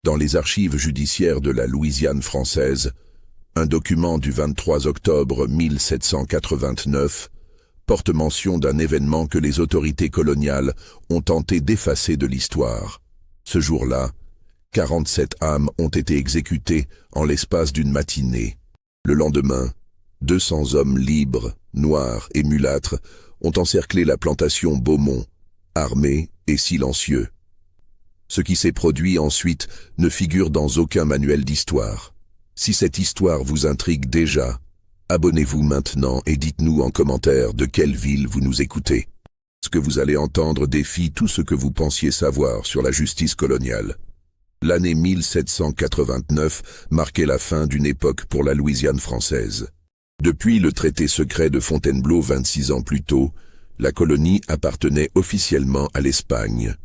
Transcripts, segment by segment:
Dans les archives judiciaires de la Louisiane française, un document du 23 octobre 1789 porte mention d'un événement que les autorités coloniales ont tenté d'effacer de l'histoire. Ce jour-là, 47 âmes ont été exécutées en l'espace d'une matinée. Le lendemain, 200 hommes libres, noirs et mulâtres ont encerclé la plantation Beaumont, armés et silencieux. Ce qui s'est produit ensuite ne figure dans aucun manuel d'histoire. Si cette histoire vous intrigue déjà, abonnez-vous maintenant et dites-nous en commentaire de quelle ville vous nous écoutez. Ce que vous allez entendre défie tout ce que vous pensiez savoir sur la justice coloniale. L'année 1789 marquait la fin d'une époque pour la Louisiane française. Depuis le traité secret de Fontainebleau 26 ans plus tôt, la colonie appartenait officiellement à l'Espagne.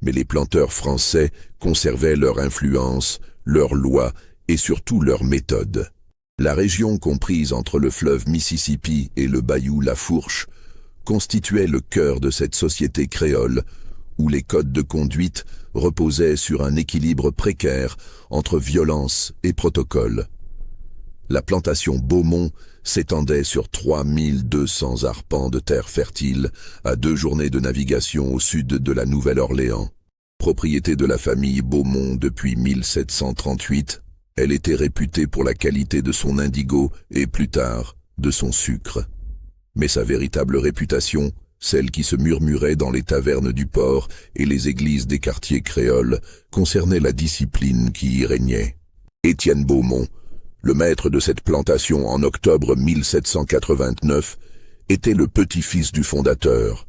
Mais les planteurs français conservaient leur influence, leurs lois et surtout leurs méthodes. La région comprise entre le fleuve Mississippi et le bayou Lafourche constituait le cœur de cette société créole où les codes de conduite reposaient sur un équilibre précaire entre violence et protocole. La plantation Beaumont s'étendait sur 3200 arpents de terre fertile à 2 journées de navigation au sud de la Nouvelle-Orléans. Propriété de la famille Beaumont depuis 1738, elle était réputée pour la qualité de son indigo et plus tard, de son sucre. Mais sa véritable réputation, celle qui se murmurait dans les tavernes du port et les églises des quartiers créoles, concernait la discipline qui y régnait. Étienne Beaumont, le maître de cette plantation en octobre 1789, était le petit-fils du fondateur.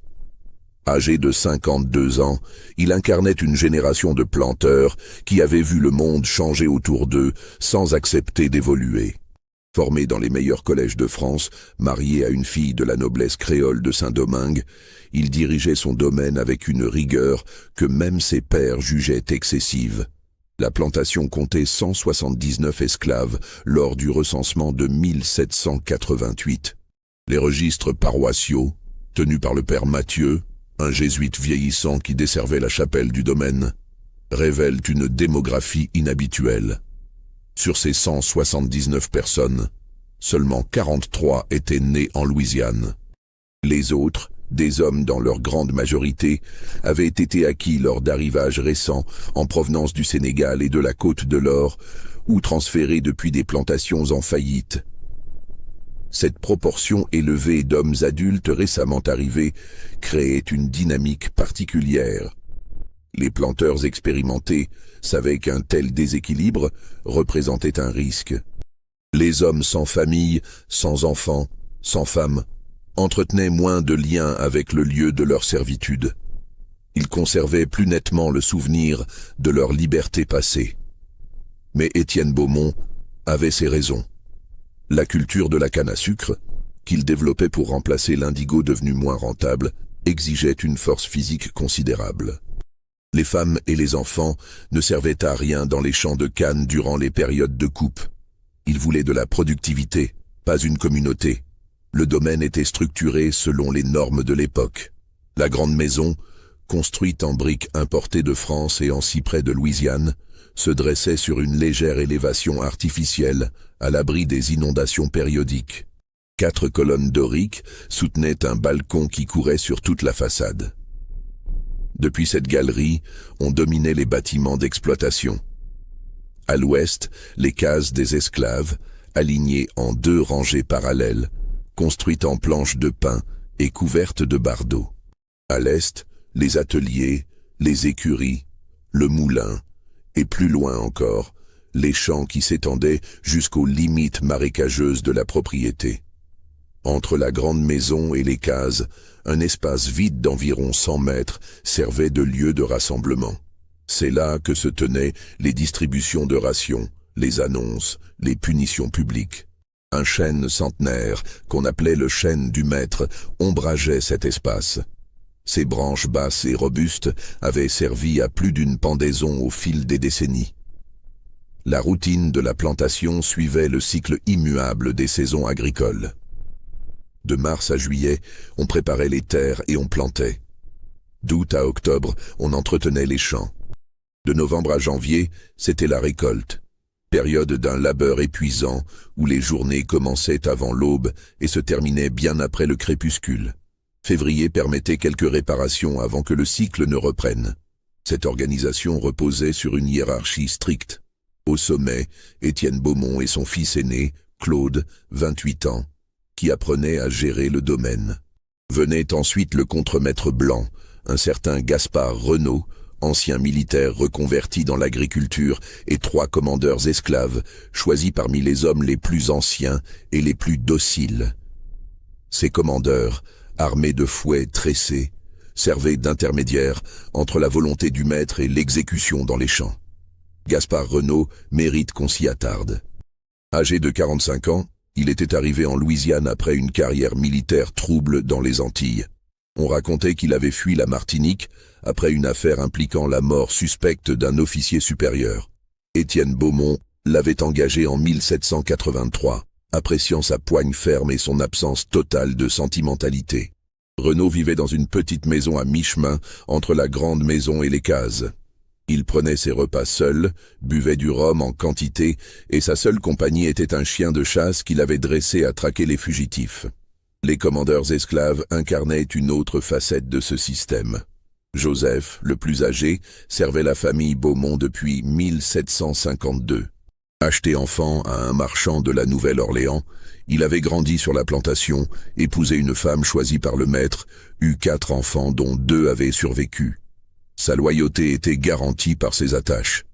Âgé de 52 ans, il incarnait une génération de planteurs qui avaient vu le monde changer autour d'eux sans accepter d'évoluer. Formé dans les meilleurs collèges de France, marié à une fille de la noblesse créole de Saint-Domingue, il dirigeait son domaine avec une rigueur que même ses pairs jugeaient excessive. La plantation comptait 179 esclaves lors du recensement de 1788. Les registres paroissiaux, tenus par le père Mathieu, un jésuite vieillissant qui desservait la chapelle du domaine, révèlent une démographie inhabituelle. Sur ces 179 personnes, seulement 43 étaient nés en Louisiane. Les autres, des hommes dans leur grande majorité, avaient été acquis lors d'arrivages récents en provenance du Sénégal et de la Côte de l'Or, ou transférés depuis des plantations en faillite. Cette proportion élevée d'hommes adultes récemment arrivés créait une dynamique particulière. Les planteurs expérimentés savaient qu'un tel déséquilibre représentait un risque. Les hommes sans famille, sans enfants, sans femmes, entretenaient moins de liens avec le lieu de leur servitude. Ils conservaient plus nettement le souvenir de leur liberté passée. Mais Étienne Beaumont avait ses raisons. La culture de la canne à sucre, qu'il développait pour remplacer l'indigo devenu moins rentable, exigeait une force physique considérable. Les femmes et les enfants ne servaient à rien dans les champs de canne durant les périodes de coupe. Ils voulaient de la productivité, pas une communauté. Le domaine était structuré selon les normes de l'époque. La grande maison, construite en briques importées de France et en cyprès de Louisiane, se dressait sur une légère élévation artificielle, à l'abri des inondations périodiques. 4 colonnes doriques soutenaient un balcon qui courait sur toute la façade. Depuis cette galerie, on dominait les bâtiments d'exploitation. À l'ouest, les cases des esclaves, alignées en 2 rangées parallèles, construites en planches de pin et couvertes de bardeaux. À l'est, les ateliers, les écuries, le moulin, et plus loin encore, les champs qui s'étendaient jusqu'aux limites marécageuses de la propriété. Entre la grande maison et les cases, un espace vide d'environ 100 mètres servait de lieu de rassemblement. C'est là que se tenaient les distributions de rations, les annonces, les punitions publiques. Un chêne centenaire, qu'on appelait le chêne du maître, ombrageait cet espace. Ses branches basses et robustes avaient servi à plus d'une pendaison au fil des décennies. La routine de la plantation suivait le cycle immuable des saisons agricoles. De mars à juillet, on préparait les terres et on plantait. D'août à octobre, on entretenait les champs. De novembre à janvier, c'était la récolte. Période d'un labeur épuisant où les journées commençaient avant l'aube et se terminaient bien après le crépuscule. Février permettait quelques réparations avant que le cycle ne reprenne. Cette organisation reposait sur une hiérarchie stricte. Au sommet, Étienne Beaumont et son fils aîné, Claude, 28 ans, qui apprenait à gérer le domaine. Venait ensuite le contremaître blanc, un certain Gaspard Renaud, ancien militaire reconverti dans l'agriculture, et 3 commandeurs esclaves, choisis parmi les hommes les plus anciens et les plus dociles. Ces commandeurs, armés de fouets tressés, servaient d'intermédiaires entre la volonté du maître et l'exécution dans les champs. Gaspard Renaud mérite qu'on s'y attarde. Âgé de 45 ans, il était arrivé en Louisiane après une carrière militaire trouble dans les Antilles. On racontait qu'il avait fui la Martinique après une affaire impliquant la mort suspecte d'un officier supérieur. Étienne Beaumont l'avait engagé en 1783, appréciant sa poigne ferme et son absence totale de sentimentalité. Renaud vivait dans une petite maison à mi-chemin entre la grande maison et les cases. Il prenait ses repas seul, buvait du rhum en quantité, et sa seule compagnie était un chien de chasse qu'il avait dressé à traquer les fugitifs. Les commandeurs esclaves incarnaient une autre facette de ce système. Joseph, le plus âgé, servait la famille Beaumont depuis 1752. Acheté enfant à un marchand de la Nouvelle-Orléans, il avait grandi sur la plantation, épousé une femme choisie par le maître, eut 4 enfants dont 2 avaient survécu. Sa loyauté était garantie par ses attaches.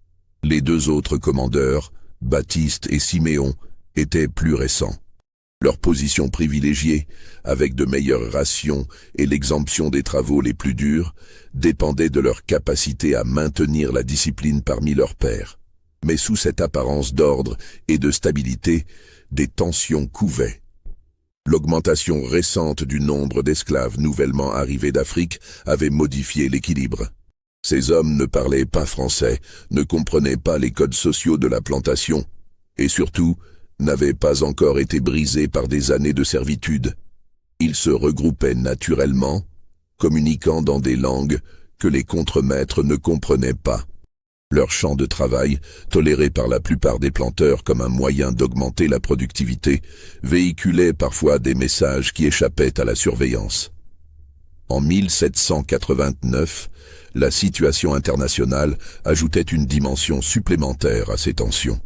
Les 2 autres commandeurs, Baptiste et Siméon, étaient plus récents. Leur position privilégiée, avec de meilleures rations et l'exemption des travaux les plus durs, dépendait de leur capacité à maintenir la discipline parmi leurs pairs. Mais sous cette apparence d'ordre et de stabilité, des tensions couvaient. L'augmentation récente du nombre d'esclaves nouvellement arrivés d'Afrique avait modifié l'équilibre. Ces hommes ne parlaient pas français, ne comprenaient pas les codes sociaux de la plantation, et surtout, n'avaient pas encore été brisés par des années de servitude. Ils se regroupaient naturellement, communiquant dans des langues que les contremaîtres ne comprenaient pas. Leur champ de travail, toléré par la plupart des planteurs comme un moyen d'augmenter la productivité, véhiculait parfois des messages qui échappaient à la surveillance. En 1789, la situation internationale ajoutait une dimension supplémentaire à ces tensions.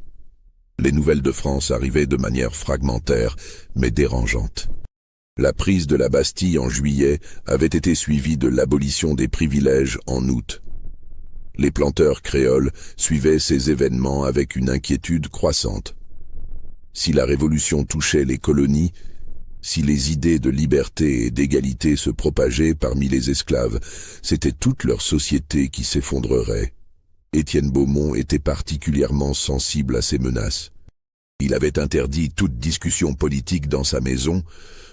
Les nouvelles de France arrivaient de manière fragmentaire, mais dérangeante. La prise de la Bastille en juillet avait été suivie de l'abolition des privilèges en août. Les planteurs créoles suivaient ces événements avec une inquiétude croissante. Si la Révolution touchait les colonies, si les idées de liberté et d'égalité se propageaient parmi les esclaves, c'était toute leur société qui s'effondrerait. Étienne Beaumont était particulièrement sensible à ces menaces. Il avait interdit toute discussion politique dans sa maison,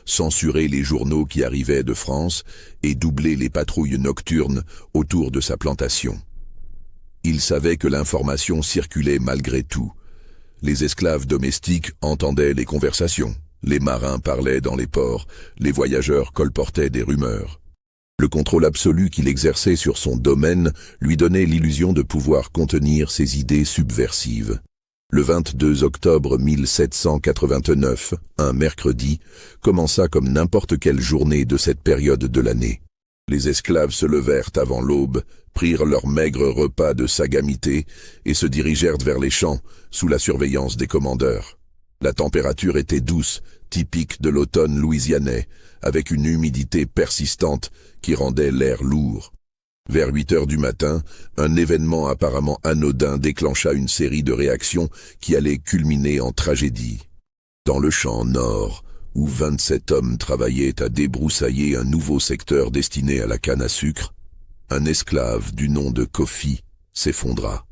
censuré les journaux qui arrivaient de France et doublé les patrouilles nocturnes autour de sa plantation. Il savait que l'information circulait malgré tout. Les esclaves domestiques entendaient les conversations, les marins parlaient dans les ports, les voyageurs colportaient des rumeurs. Le contrôle absolu qu'il exerçait sur son domaine lui donnait l'illusion de pouvoir contenir ses idées subversives. Le 22 octobre 1789, un mercredi, commença comme n'importe quelle journée de cette période de l'année. Les esclaves se levèrent avant l'aube, prirent leur maigre repas de sagamité et se dirigèrent vers les champs, sous la surveillance des commandeurs. La température était douce, typique de l'automne louisianais, avec une humidité persistante qui rendait l'air lourd. Vers 8 heures du matin, un événement apparemment anodin déclencha une série de réactions qui allaient culminer en tragédie. Dans le champ nord, où 27 hommes travaillaient à débroussailler un nouveau secteur destiné à la canne à sucre, un esclave du nom de Kofi s'effondra.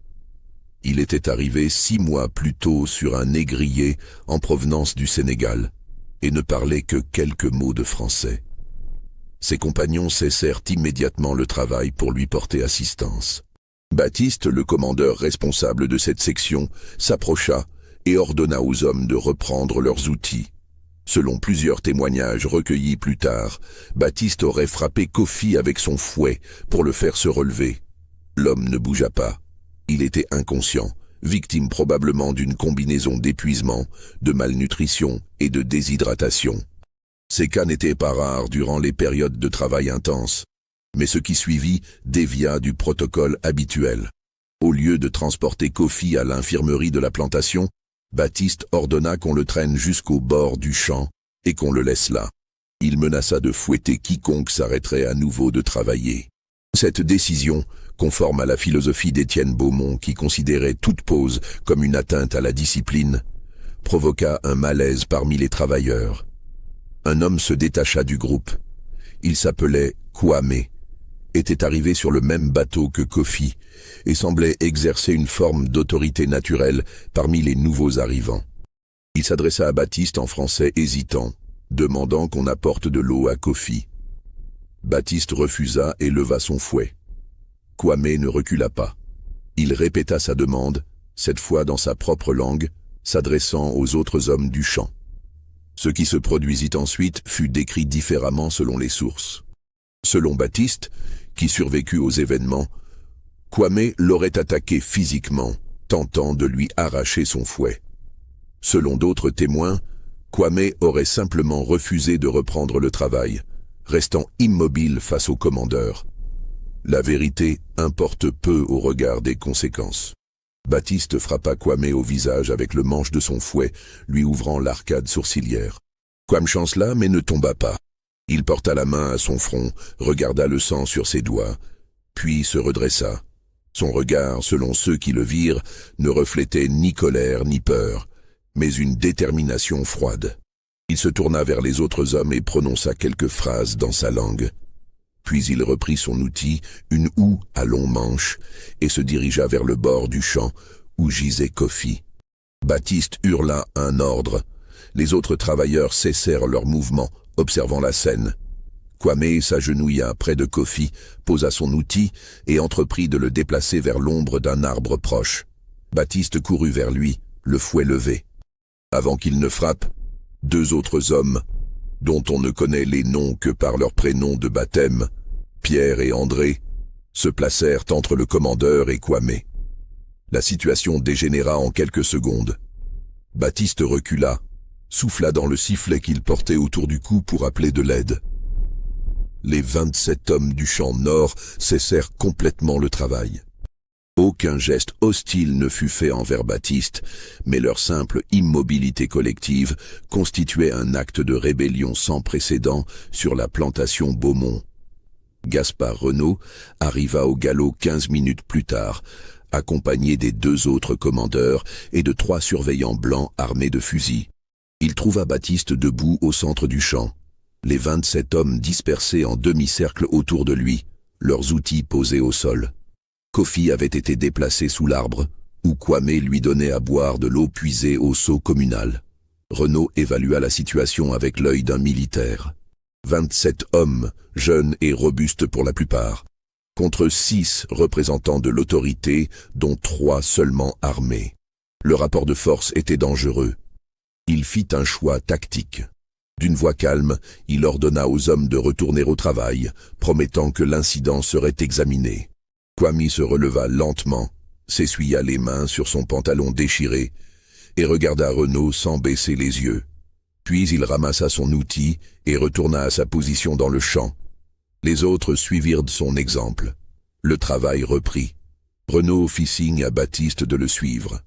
Il était arrivé 6 mois plus tôt sur un négrier en provenance du Sénégal et ne parlait que quelques mots de français. Ses compagnons cessèrent immédiatement le travail pour lui porter assistance. Baptiste, le commandeur responsable de cette section, s'approcha et ordonna aux hommes de reprendre leurs outils. Selon plusieurs témoignages recueillis plus tard, Baptiste aurait frappé Kofi avec son fouet pour le faire se relever. L'homme ne bougea pas. Il était inconscient, victime probablement d'une combinaison d'épuisement, de malnutrition et de déshydratation. Ces cas n'étaient pas rares durant les périodes de travail intense, mais ce qui suivit dévia du protocole habituel. Au lieu de transporter Kofi à l'infirmerie de la plantation, Baptiste ordonna qu'on le traîne jusqu'au bord du champ et qu'on le laisse là. Il menaça de fouetter quiconque s'arrêterait à nouveau de travailler. Cette décision, conforme à la philosophie d'Étienne Beaumont qui considérait toute pause comme une atteinte à la discipline, provoqua un malaise parmi les travailleurs. Un homme se détacha du groupe. Il s'appelait Kwame, était arrivé sur le même bateau que Kofi et semblait exercer une forme d'autorité naturelle parmi les nouveaux arrivants. Il s'adressa à Baptiste en français hésitant, demandant qu'on apporte de l'eau à Kofi. Baptiste refusa et leva son fouet. Kwame ne recula pas. Il répéta sa demande, cette fois dans sa propre langue, s'adressant aux autres hommes du champ. Ce qui se produisit ensuite fut décrit différemment selon les sources. Selon Baptiste, qui survécut aux événements, Kwame l'aurait attaqué physiquement, tentant de lui arracher son fouet. Selon d'autres témoins, Kwame aurait simplement refusé de reprendre le travail, restant immobile face au commandeur. La vérité importe peu au regard des conséquences. Baptiste frappa Kwame au visage avec le manche de son fouet, lui ouvrant l'arcade sourcilière. Kwame chancela mais ne tomba pas. Il porta la main à son front, regarda le sang sur ses doigts, puis se redressa. Son regard, selon ceux qui le virent, ne reflétait ni colère ni peur, mais une détermination froide. Il se tourna vers les autres hommes et prononça quelques phrases dans sa langue. Puis il reprit son outil, une houe à long manche, et se dirigea vers le bord du champ où gisait Kofi. Baptiste hurla un ordre. Les autres travailleurs cessèrent leurs mouvements, observant la scène. Kwame s'agenouilla près de Kofi, posa son outil et entreprit de le déplacer vers l'ombre d'un arbre proche. Baptiste courut vers lui, le fouet levé. Avant qu'il ne frappe, deux autres hommes, dont on ne connaît les noms que par leurs prénoms de baptême, Pierre et André, se placèrent entre le commandeur et Kwame. La situation dégénéra en quelques secondes. Baptiste recula, souffla dans le sifflet qu'il portait autour du cou pour appeler de l'aide. Les 27 hommes du champ nord cessèrent complètement le travail. Aucun geste hostile ne fut fait envers Baptiste, mais leur simple immobilité collective constituait un acte de rébellion sans précédent sur la plantation Beaumont. Gaspard Renaud arriva au galop 15 minutes plus tard, accompagné des deux autres commandeurs et de 3 surveillants blancs armés de fusils. Il trouva Baptiste debout au centre du champ, les 27 hommes dispersés en demi-cercle autour de lui, leurs outils posés au sol. Kofi avait été déplacé sous l'arbre, où Kwame lui donnait à boire de l'eau puisée au seau communal. Renaud évalua la situation avec l'œil d'un militaire. 27 hommes, jeunes et robustes pour la plupart, contre 6 représentants de l'autorité, dont 3 seulement armés. Le rapport de force était dangereux. Il fit un choix tactique. D'une voix calme, il ordonna aux hommes de retourner au travail, promettant que l'incident serait examiné. Kwame se releva lentement, s'essuya les mains sur son pantalon déchiré et regarda Renaud sans baisser les yeux. Puis il ramassa son outil et retourna à sa position dans le champ. Les autres suivirent son exemple. Le travail reprit. Renaud fit signe à Baptiste de le suivre.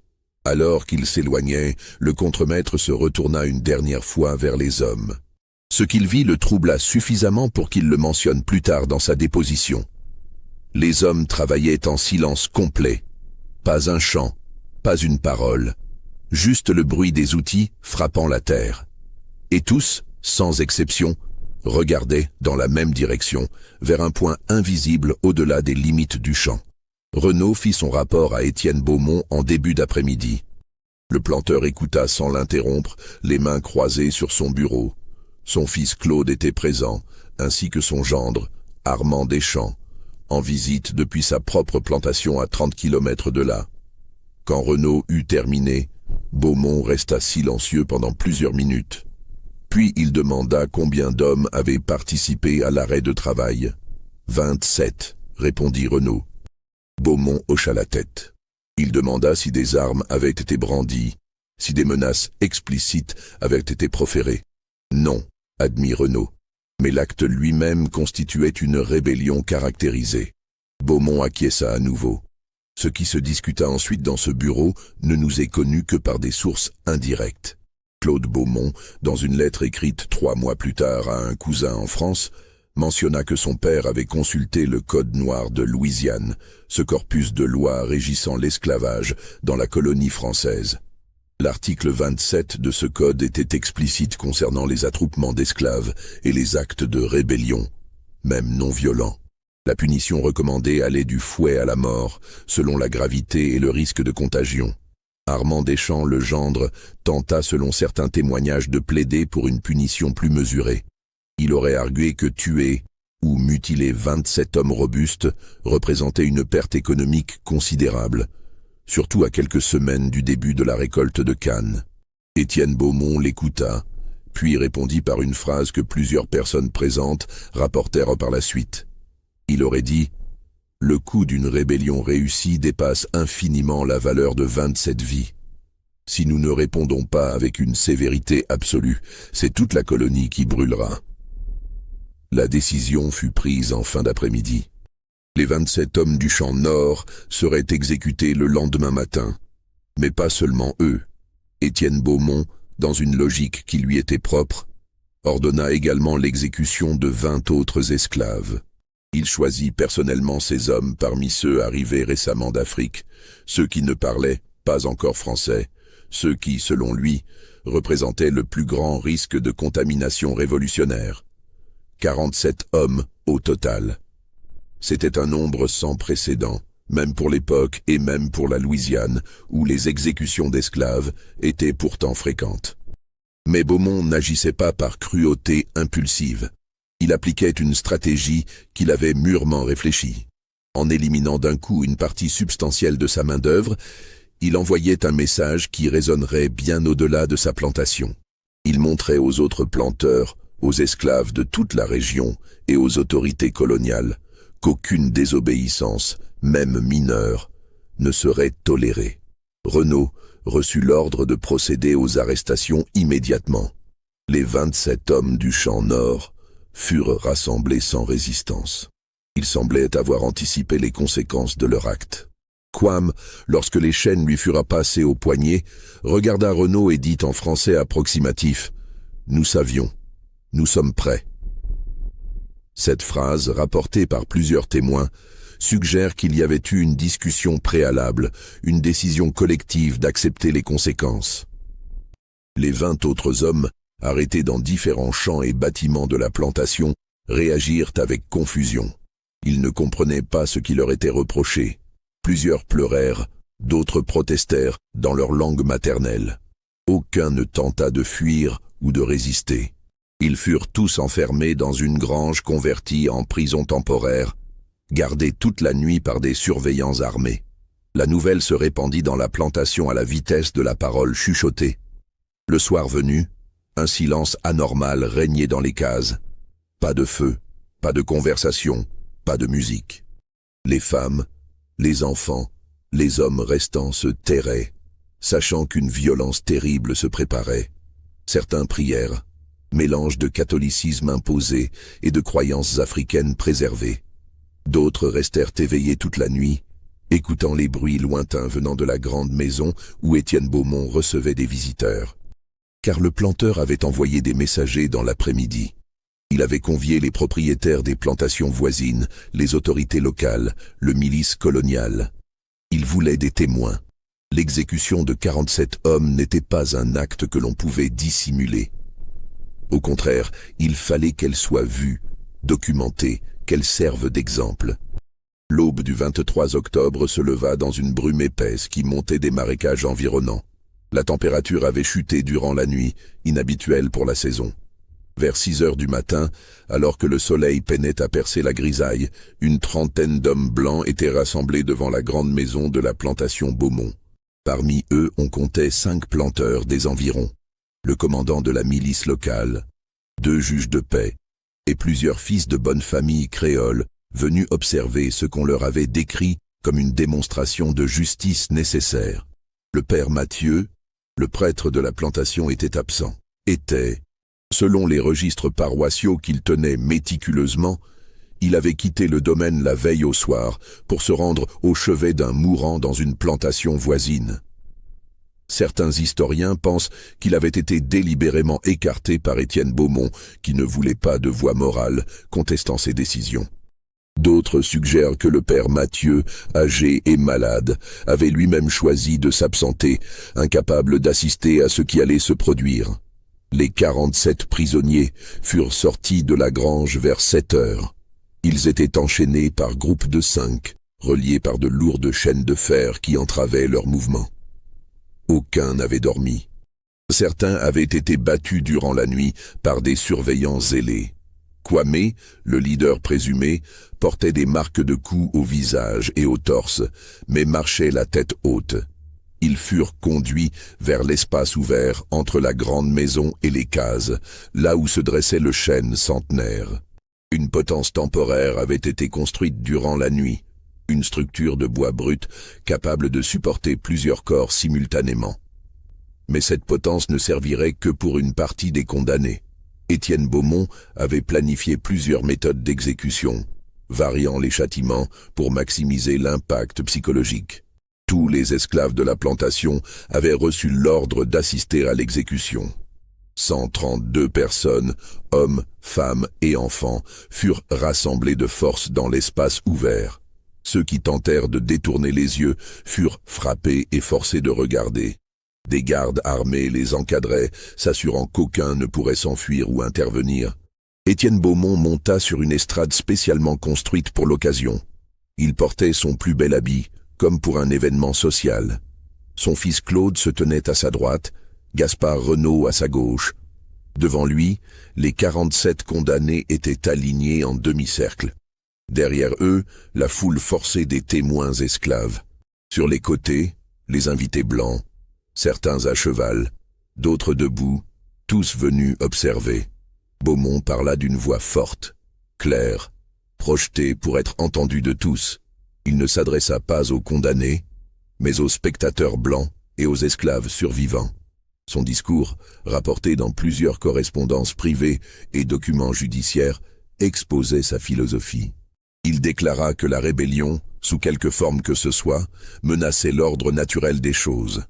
Alors qu'il s'éloignait, le contremaître se retourna une dernière fois vers les hommes. Ce qu'il vit le troubla suffisamment pour qu'il le mentionne plus tard dans sa déposition. Les hommes travaillaient en silence complet. Pas un chant, pas une parole. Juste le bruit des outils frappant la terre. Et tous, sans exception, regardaient dans la même direction, vers un point invisible au-delà des limites du champ. Renaud fit son rapport à Étienne Beaumont en début d'après-midi. Le planteur écouta sans l'interrompre, les mains croisées sur son bureau. Son fils Claude était présent, ainsi que son gendre, Armand Deschamps, en visite depuis sa propre plantation à 30 km de là. Quand Renaud eut terminé, Beaumont resta silencieux pendant plusieurs minutes. Puis il demanda combien d'hommes avaient participé à l'arrêt de travail. « 27, répondit Renaud. Beaumont hocha la tête. Il demanda si des armes avaient été brandies, si des menaces explicites avaient été proférées. Non, admit Renaud. Mais l'acte lui-même constituait une rébellion caractérisée. Beaumont acquiesça à nouveau. Ce qui se discuta ensuite dans ce bureau ne nous est connu que par des sources indirectes. Claude Beaumont, dans une lettre écrite 3 mois plus tard à un cousin en France, mentionna que son père avait consulté le Code noir de Louisiane, ce corpus de lois régissant l'esclavage dans la colonie française. L'article 27 de ce code était explicite concernant les attroupements d'esclaves et les actes de rébellion, même non violents. La punition recommandée allait du fouet à la mort, selon la gravité et le risque de contagion. Armand Deschamps, le gendre, tenta selon certains témoignages de plaider pour une punition plus mesurée. Il aurait argué que tuer ou mutiler 27 hommes robustes représentait une perte économique considérable, surtout à quelques semaines du début de la récolte de canne. Étienne Beaumont l'écouta, puis répondit par une phrase que plusieurs personnes présentes rapportèrent par la suite. Il aurait dit « Le coût d'une rébellion réussie dépasse infiniment la valeur de 27 vies. Si nous ne répondons pas avec une sévérité absolue, c'est toute la colonie qui brûlera. » La décision fut prise en fin d'après-midi. Les 27 hommes du champ Nord seraient exécutés le lendemain matin. Mais pas seulement eux. Étienne Beaumont, dans une logique qui lui était propre, ordonna également l'exécution de 20 autres esclaves. Il choisit personnellement ces hommes parmi ceux arrivés récemment d'Afrique, ceux qui ne parlaient pas encore français, ceux qui, selon lui, représentaient le plus grand risque de contamination révolutionnaire. 47 hommes au total. C'était un nombre sans précédent, même pour l'époque et même pour la Louisiane, où les exécutions d'esclaves étaient pourtant fréquentes. Mais Beaumont n'agissait pas par cruauté impulsive. Il appliquait une stratégie qu'il avait mûrement réfléchie. En éliminant d'un coup une partie substantielle de sa main-d'œuvre, il envoyait un message qui résonnerait bien au-delà de sa plantation. Il montrait aux autres planteurs, aux esclaves de toute la région et aux autorités coloniales qu'aucune désobéissance, même mineure, ne serait tolérée. Renaud reçut l'ordre de procéder aux arrestations immédiatement. Les 27 hommes du champ Nord furent rassemblés sans résistance. Ils semblaient avoir anticipé les conséquences de leur acte. Quam, lorsque les chaînes lui furent passées au poignet, regarda Renaud et dit en français approximatif « Nous savions, nous sommes prêts ». Cette phrase, rapportée par plusieurs témoins, suggère qu'il y avait eu une discussion préalable, une décision collective d'accepter les conséquences. Les 20 autres hommes, arrêtés dans différents champs et bâtiments de la plantation, réagirent avec confusion. Ils ne comprenaient pas ce qui leur était reproché. Plusieurs pleurèrent, d'autres protestèrent dans leur langue maternelle. Aucun ne tenta de fuir ou de résister. Ils furent tous enfermés dans une grange convertie en prison temporaire, gardés toute la nuit par des surveillants armés. La nouvelle se répandit dans la plantation à la vitesse de la parole chuchotée. Le soir venu, un silence anormal régnait dans les cases. Pas de feu, pas de conversation, pas de musique. Les femmes, les enfants, les hommes restants se tairaient, sachant qu'une violence terrible se préparait. Certains prièrent, mélange de catholicisme imposé et de croyances africaines préservées. D'autres restèrent éveillés toute la nuit, écoutant les bruits lointains venant de la grande maison où Étienne Beaumont recevait des visiteurs. Car le planteur avait envoyé des messagers dans l'après-midi. Il avait convié les propriétaires des plantations voisines, les autorités locales, le milice colonial. Il voulait des témoins. L'exécution de 47 hommes n'était pas un acte que l'on pouvait dissimuler. Au contraire, il fallait qu'elle soit vue, documentée, qu'elle serve d'exemple. L'aube du 23 octobre se leva dans une brume épaisse qui montait des marécages environnants. La température avait chuté durant la nuit, inhabituelle pour la saison. Vers 6 heures du matin, alors que le soleil peinait à percer la grisaille, une trentaine d'hommes blancs étaient rassemblés devant la grande maison de la plantation Beaumont. Parmi eux, on comptait 5 planteurs des environs, le commandant de la milice locale, 2 juges de paix et plusieurs fils de bonne famille créoles venus observer ce qu'on leur avait décrit comme une démonstration de justice nécessaire. Le père Mathieu, le prêtre de la plantation, était absent. Selon les registres paroissiaux qu'il tenait méticuleusement, il avait quitté le domaine la veille au soir pour se rendre au chevet d'un mourant dans une plantation voisine. Certains historiens pensent qu'il avait été délibérément écarté par Étienne Beaumont, qui ne voulait pas de voix morale contestant ses décisions. D'autres suggèrent que le père Mathieu, âgé et malade, avait lui-même choisi de s'absenter, incapable d'assister à ce qui allait se produire. Les 47 prisonniers furent sortis de la grange vers 7 heures. Ils étaient enchaînés par groupes de 5, reliés par de lourdes chaînes de fer qui entravaient leurs mouvements. Aucun n'avait dormi. Certains avaient été battus durant la nuit par des surveillants zélés. Kwame, le leader présumé, portait des marques de coups au visage et au torse, mais marchait la tête haute. Ils furent conduits vers l'espace ouvert entre la grande maison et les cases, là où se dressait le chêne centenaire. Une potence temporaire avait été construite durant la nuit, une structure de bois brut capable de supporter plusieurs corps simultanément. Mais cette potence ne servirait que pour une partie des condamnés. Étienne Beaumont avait planifié plusieurs méthodes d'exécution, variant les châtiments pour maximiser l'impact psychologique. Tous les esclaves de la plantation avaient reçu l'ordre d'assister à l'exécution. 132 personnes, hommes, femmes et enfants, furent rassemblés de force dans l'espace ouvert. Ceux qui tentèrent de détourner les yeux furent frappés et forcés de regarder. Des gardes armés les encadraient, s'assurant qu'aucun ne pourrait s'enfuir ou intervenir. Étienne Beaumont monta sur une estrade spécialement construite pour l'occasion. Il portait son plus bel habit, comme pour un événement social. Son fils Claude se tenait à sa droite, Gaspard Renaud à sa gauche. Devant lui, les 47 condamnés étaient alignés en demi-cercle. Derrière eux, la foule forcée des témoins esclaves. Sur les côtés, les invités blancs. Certains à cheval, d'autres debout, tous venus observer. Beaumont parla d'une voix forte, claire, projetée pour être entendue de tous. Il ne s'adressa pas aux condamnés, mais aux spectateurs blancs et aux esclaves survivants. Son discours, rapporté dans plusieurs correspondances privées et documents judiciaires, exposait sa philosophie. Il déclara que la rébellion, sous quelque forme que ce soit, menaçait l'ordre naturel des choses,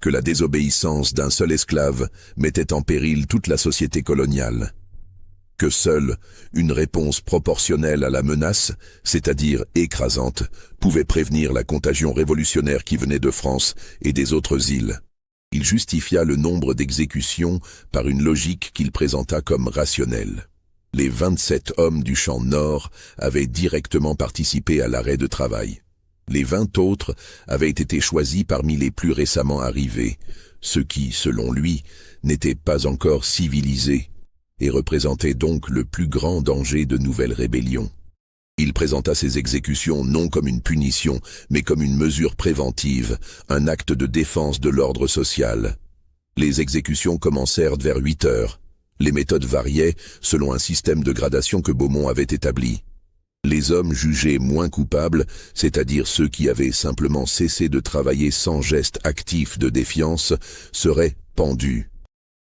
que la désobéissance d'un seul esclave mettait en péril toute la société coloniale, que seule une réponse proportionnelle à la menace, c'est-à-dire écrasante, pouvait prévenir la contagion révolutionnaire qui venait de France et des autres îles. Il justifia le nombre d'exécutions par une logique qu'il présenta comme rationnelle. Les 27 hommes du champ Nord avaient directement participé à l'arrêt de travail. Les 20 autres avaient été choisis parmi les plus récemment arrivés, ceux qui, selon lui, n'étaient pas encore civilisés et représentaient donc le plus grand danger de nouvelles rébellions. Il présenta ces exécutions non comme une punition, mais comme une mesure préventive, un acte de défense de l'ordre social. Les exécutions commencèrent vers 8 heures. Les méthodes variaient selon un système de gradation que Beaumont avait établi. Les hommes jugés moins coupables, c'est-à-dire ceux qui avaient simplement cessé de travailler sans geste actif de défiance, seraient pendus.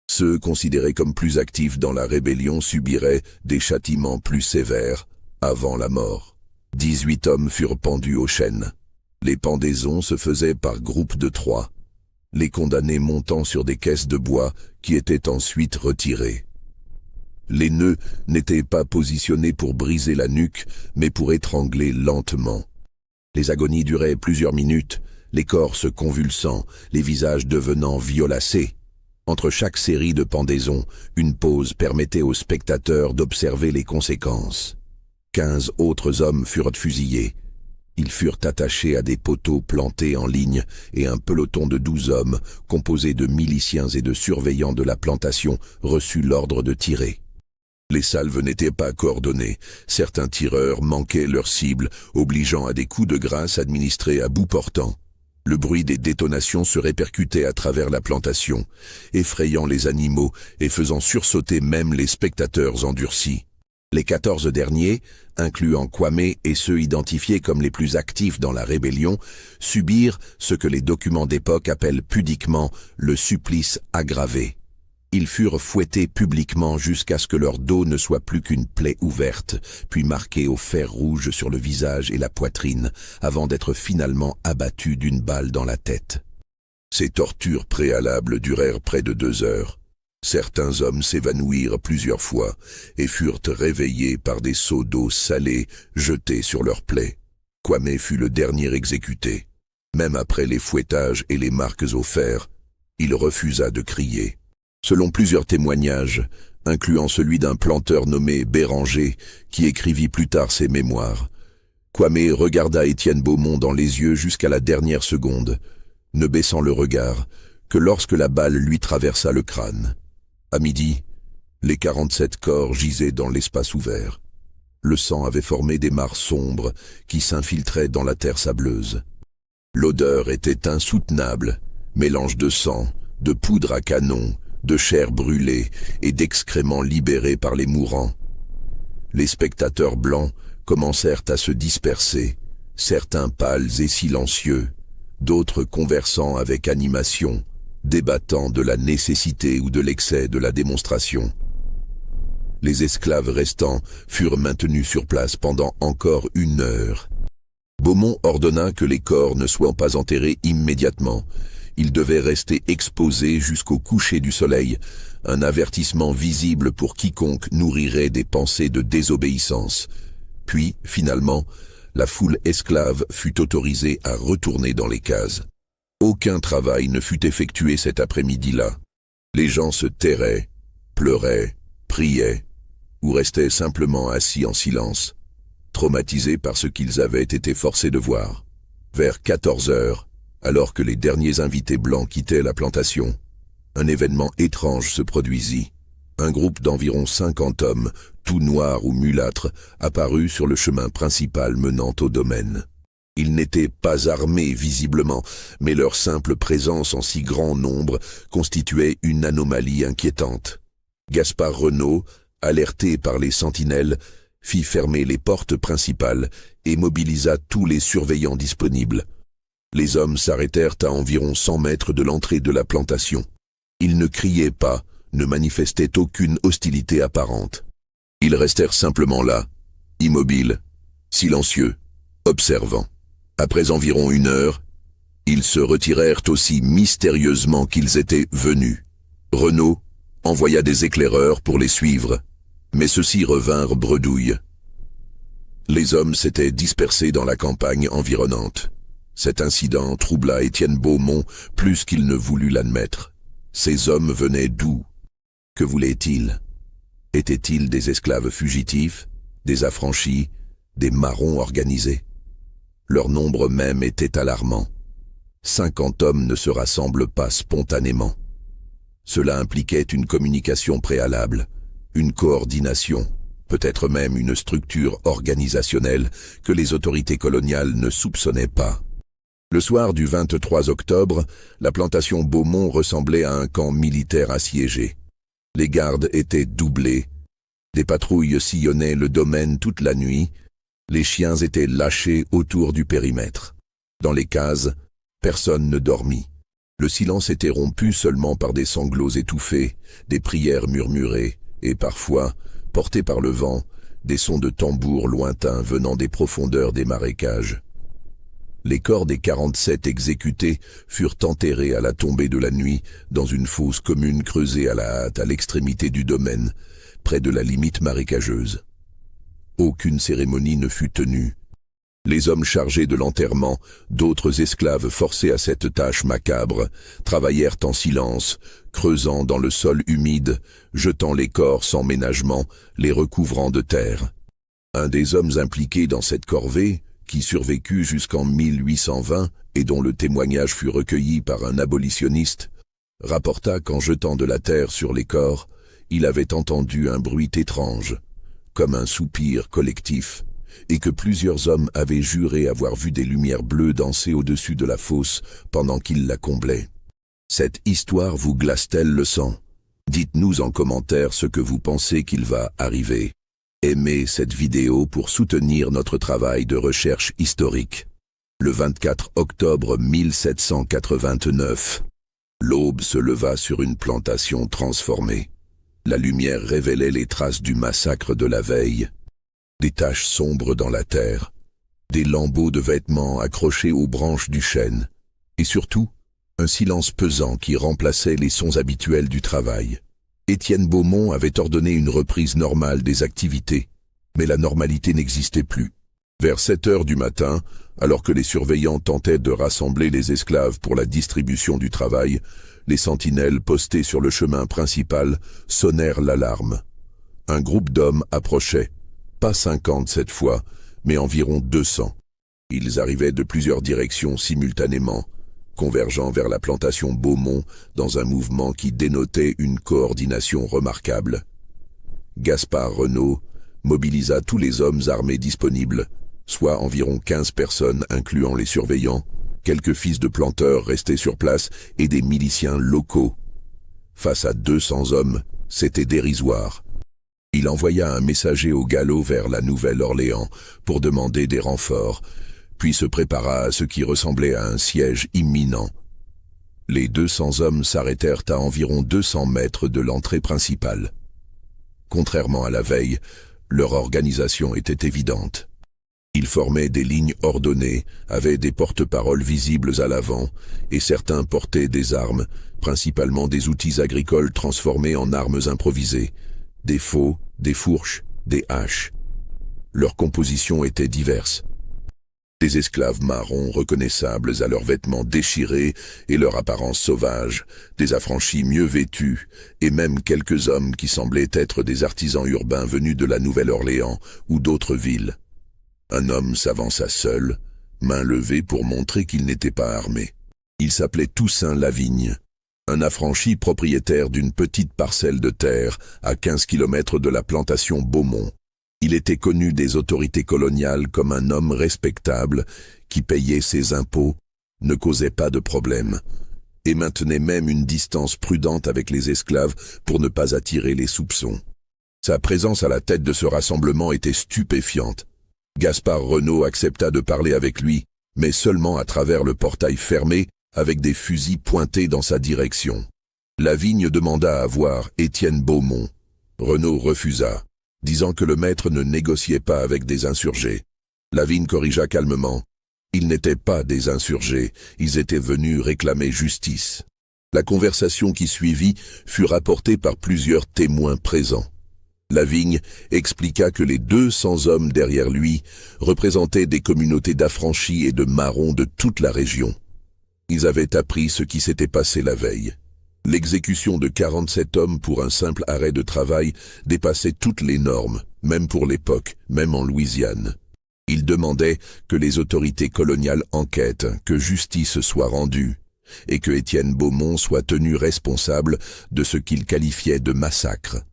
Ceux considérés comme plus actifs dans la rébellion subiraient des châtiments plus sévères, avant la mort. 18 hommes furent pendus aux chaînes. Les pendaisons se faisaient par groupes de 3, les condamnés montant sur des caisses de bois qui étaient ensuite retirées. Les nœuds n'étaient pas positionnés pour briser la nuque, mais pour étrangler lentement. Les agonies duraient plusieurs minutes, les corps se convulsant, les visages devenant violacés. Entre chaque série de pendaisons, une pause permettait aux spectateurs d'observer les conséquences. 15 autres hommes furent fusillés. Ils furent attachés à des poteaux plantés en ligne et un peloton de 12 hommes, composé de miliciens et de surveillants de la plantation, reçut l'ordre de tirer. Les salves n'étaient pas coordonnées. Certains tireurs manquaient leur cible, obligeant à des coups de grâce administrés à bout portant. Le bruit des détonations se répercutait à travers la plantation, effrayant les animaux et faisant sursauter même les spectateurs endurcis. Les 14 derniers, incluant Kwame et ceux identifiés comme les plus actifs dans la rébellion, subirent ce que les documents d'époque appellent pudiquement le supplice aggravé. Ils furent fouettés publiquement jusqu'à ce que leur dos ne soit plus qu'une plaie ouverte, puis marquée au fer rouge sur le visage et la poitrine, avant d'être finalement abattus d'une balle dans la tête. Ces tortures préalables durèrent près de 2 heures. Certains hommes s'évanouirent plusieurs fois et furent réveillés par des seaux d'eau salée jetés sur leurs plaies. Kwame fut le dernier exécuté. Même après les fouettages et les marques au fer, il refusa de crier. Selon plusieurs témoignages, incluant celui d'un planteur nommé Béranger, qui écrivit plus tard ses mémoires, Kwame regarda Étienne Beaumont dans les yeux jusqu'à la dernière seconde, ne baissant le regard que lorsque la balle lui traversa le crâne. À midi, les 47 corps gisaient dans l'espace ouvert. Le sang avait formé des mares sombres qui s'infiltraient dans la terre sableuse. L'odeur était insoutenable, mélange de sang, de poudre à canon, de chair brûlée et d'excréments libérés par les mourants. Les spectateurs blancs commencèrent à se disperser, certains pâles et silencieux, d'autres conversant avec animation, débattant de la nécessité ou de l'excès de la démonstration. Les esclaves restants furent maintenus sur place pendant encore 1 heure. Beaumont ordonna que les corps ne soient pas enterrés immédiatement. Ils devaient rester exposés jusqu'au coucher du soleil, un avertissement visible pour quiconque nourrirait des pensées de désobéissance. Puis, finalement, la foule esclave fut autorisée à retourner dans les cases. Aucun travail ne fut effectué cet après-midi-là. Les gens se tairaient, pleuraient, priaient, ou restaient simplement assis en silence, traumatisés par ce qu'ils avaient été forcés de voir. Vers 14 heures, alors que les derniers invités blancs quittaient la plantation, un événement étrange se produisit. Un groupe d'environ 50 hommes, tout noirs ou mulâtres, apparut sur le chemin principal menant au domaine. Ils n'étaient pas armés visiblement, mais leur simple présence en si grand nombre constituait une anomalie inquiétante. Gaspard Renaud, alerté par les sentinelles, fit fermer les portes principales et mobilisa tous les surveillants disponibles. Les hommes s'arrêtèrent à environ 100 mètres de l'entrée de la plantation. Ils ne criaient pas, ne manifestaient aucune hostilité apparente. Ils restèrent simplement là, immobiles, silencieux, observant. Après environ 1 heure, ils se retirèrent aussi mystérieusement qu'ils étaient venus. Renaud envoya des éclaireurs pour les suivre, mais ceux-ci revinrent bredouilles. Les hommes s'étaient dispersés dans la campagne environnante. Cet incident troubla Étienne Beaumont plus qu'il ne voulut l'admettre. Ces hommes venaient d'où? Que voulaient-ils? Étaient-ils des esclaves fugitifs, des affranchis, des marrons organisés? Leur nombre même était alarmant. 50 hommes ne se rassemblent pas spontanément. Cela impliquait une communication préalable, une coordination, peut-être même une structure organisationnelle que les autorités coloniales ne soupçonnaient pas. Le soir du 23 octobre, la plantation Beaumont ressemblait à un camp militaire assiégé. Les gardes étaient doublés. Des patrouilles sillonnaient le domaine toute la nuit. Les chiens étaient lâchés autour du périmètre. Dans les cases, personne ne dormit. Le silence était rompu seulement par des sanglots étouffés, des prières murmurées, et parfois, portés par le vent, des sons de tambours lointains venant des profondeurs des marécages. Les corps des 47 exécutés furent enterrés à la tombée de la nuit dans une fosse commune creusée à la hâte à l'extrémité du domaine, près de la limite marécageuse. Aucune cérémonie ne fut tenue. Les hommes chargés de l'enterrement, d'autres esclaves forcés à cette tâche macabre, travaillèrent en silence, creusant dans le sol humide, jetant les corps sans ménagement, les recouvrant de terre. Un des hommes impliqués dans cette corvée, qui survécut jusqu'en 1820 et dont le témoignage fut recueilli par un abolitionniste, rapporta qu'en jetant de la terre sur les corps, il avait entendu un bruit étrange, comme un soupir collectif, et que plusieurs hommes avaient juré avoir vu des lumières bleues danser au-dessus de la fosse pendant qu'ils la comblaient. Cette histoire vous glace-t-elle le sang? Dites-nous en commentaire ce que vous pensez qu'il va arriver. Aimez cette vidéo pour soutenir notre travail de recherche historique. Le 24 octobre 1789, l'aube se leva sur une plantation transformée. La lumière révélait les traces du massacre de la veille. Des taches sombres dans la terre, des lambeaux de vêtements accrochés aux branches du chêne, et surtout, un silence pesant qui remplaçait les sons habituels du travail. Étienne Beaumont avait ordonné une reprise normale des activités, mais la normalité n'existait plus. Vers 7 heures du matin, alors que les surveillants tentaient de rassembler les esclaves pour la distribution du travail, les sentinelles postés sur le chemin principal sonnèrent l'alarme. Un groupe d'hommes approchait, pas 50 cette fois, mais environ 200. Ils arrivaient de plusieurs directions simultanément, convergeant vers la plantation Beaumont dans un mouvement qui dénotait une coordination remarquable. Gaspard Renaud mobilisa tous les hommes armés disponibles, soit environ 15 personnes incluant les surveillants, quelques fils de planteurs restés sur place et des miliciens locaux. Face à 200 hommes, c'était dérisoire. Il envoya un messager au galop vers la Nouvelle-Orléans pour demander des renforts, puis se prépara à ce qui ressemblait à un siège imminent. Les 200 hommes s'arrêtèrent à environ 200 mètres de l'entrée principale. Contrairement à la veille, leur organisation était évidente. Ils formaient des lignes ordonnées, avaient des porte-paroles visibles à l'avant, et certains portaient des armes, principalement des outils agricoles transformés en armes improvisées, des faux, des fourches, des haches. Leur composition était diverse. Des esclaves marrons reconnaissables à leurs vêtements déchirés et leur apparence sauvage, des affranchis mieux vêtus, et même quelques hommes qui semblaient être des artisans urbains venus de la Nouvelle-Orléans ou d'autres villes. Un homme s'avança seul, main levée pour montrer qu'il n'était pas armé. Il s'appelait Toussaint Lavigne, un affranchi propriétaire d'une petite parcelle de terre à 15 kilomètres de la plantation Beaumont. Il était connu des autorités coloniales comme un homme respectable qui payait ses impôts, ne causait pas de problème, et maintenait même une distance prudente avec les esclaves pour ne pas attirer les soupçons. Sa présence à la tête de ce rassemblement était stupéfiante. Gaspard Renaud accepta de parler avec lui, mais seulement à travers le portail fermé, avec des fusils pointés dans sa direction. Lavigne demanda à voir Étienne Beaumont. Renaud refusa, disant que le maître ne négociait pas avec des insurgés. Lavigne corrigea calmement. Ils n'étaient pas des insurgés, ils étaient venus réclamer justice. La conversation qui suivit fut rapportée par plusieurs témoins présents. Lavigne expliqua que les 200 hommes derrière lui représentaient des communautés d'affranchis et de marrons de toute la région. Ils avaient appris ce qui s'était passé la veille. L'exécution de 47 hommes pour un simple arrêt de travail dépassait toutes les normes, même pour l'époque, même en Louisiane. Ils demandaient que les autorités coloniales enquêtent, que justice soit rendue, et que Étienne Beaumont soit tenu responsable de ce qu'il qualifiait de massacre.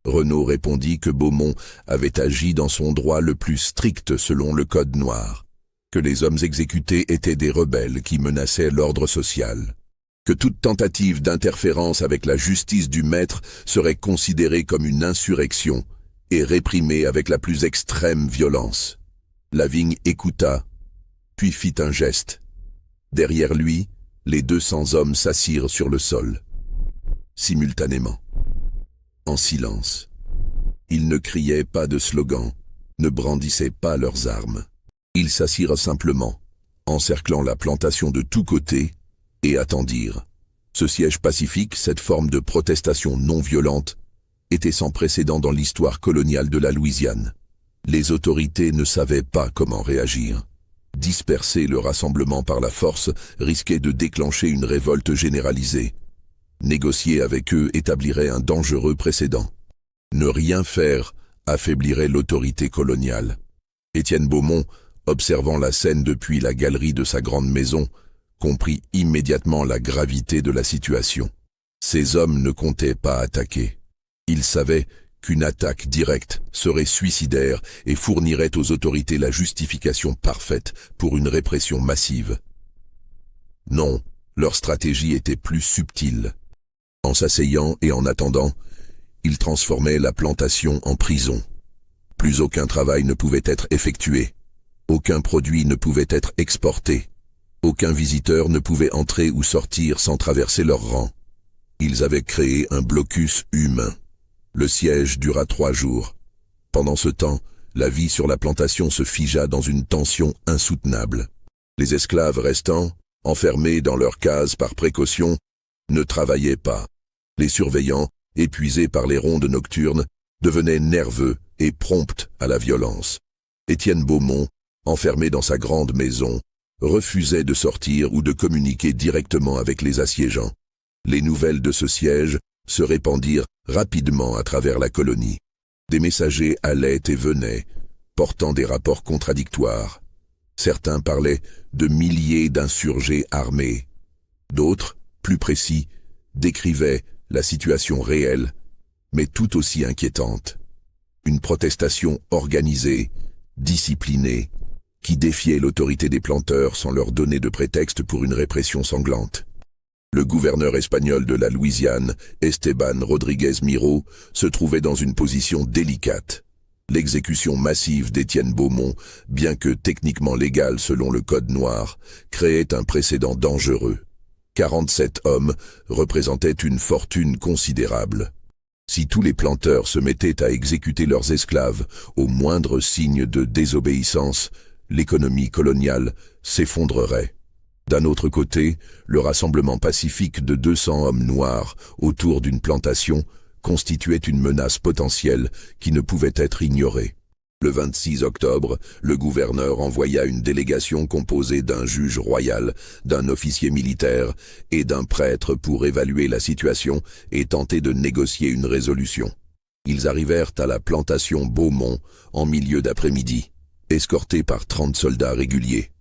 Renaud répondit que Beaumont avait agi dans son droit le plus strict selon le Code noir, que les hommes exécutés étaient des rebelles qui menaçaient l'ordre social, que toute tentative d'interférence avec la justice du maître serait considérée comme une insurrection et réprimée avec la plus extrême violence. Lavigne écouta, puis fit un geste. Derrière lui, les 200 hommes s'assirent sur le sol, simultanément, en silence. Ils ne criaient pas de slogan, ne brandissaient pas leurs armes. Ils s'assirent simplement, encerclant la plantation de tous côtés, et attendirent. Ce siège pacifique, cette forme de protestation non violente, était sans précédent dans l'histoire coloniale de la Louisiane. Les autorités ne savaient pas comment réagir. Disperser le rassemblement par la force risquait de déclencher une révolte généralisée. Négocier avec eux établirait un dangereux précédent. Ne rien faire affaiblirait l'autorité coloniale. Étienne Beaumont, observant la scène depuis la galerie de sa grande maison, comprit immédiatement la gravité de la situation. Ces hommes ne comptaient pas attaquer. Ils savaient qu'une attaque directe serait suicidaire et fournirait aux autorités la justification parfaite pour une répression massive. Non, leur stratégie était plus subtile. En s'asseyant et en attendant, ils transformaient la plantation en prison. Plus aucun travail ne pouvait être effectué. Aucun produit ne pouvait être exporté. Aucun visiteur ne pouvait entrer ou sortir sans traverser leurs rangs. Ils avaient créé un blocus humain. Le siège dura 3 jours. Pendant ce temps, la vie sur la plantation se figea dans une tension insoutenable. Les esclaves restants, enfermés dans leurs cases par précaution, ne travaillaient pas. Les surveillants, épuisés par les rondes nocturnes, devenaient nerveux et prompts à la violence. Étienne Beaumont, enfermé dans sa grande maison, refusait de sortir ou de communiquer directement avec les assiégeants. Les nouvelles de ce siège se répandirent rapidement à travers la colonie. Des messagers allaient et venaient, portant des rapports contradictoires. Certains parlaient de milliers d'insurgés armés. D'autres, plus précis, décrivaient la situation réelle, mais tout aussi inquiétante. Une protestation organisée, disciplinée, qui défiait l'autorité des planteurs sans leur donner de prétexte pour une répression sanglante. Le gouverneur espagnol de la Louisiane, Esteban Rodríguez Miró, se trouvait dans une position délicate. L'exécution massive d'Étienne Beaumont, bien que techniquement légale selon le Code noir, créait un précédent dangereux. 47 hommes représentaient une fortune considérable. Si tous les planteurs se mettaient à exécuter leurs esclaves au moindre signe de désobéissance, l'économie coloniale s'effondrerait. D'un autre côté, le rassemblement pacifique de 200 hommes noirs autour d'une plantation constituait une menace potentielle qui ne pouvait être ignorée. Le 26 octobre, le gouverneur envoya une délégation composée d'un juge royal, d'un officier militaire et d'un prêtre pour évaluer la situation et tenter de négocier une résolution. Ils arrivèrent à la plantation Beaumont en milieu d'après-midi, escortés par 30 soldats réguliers.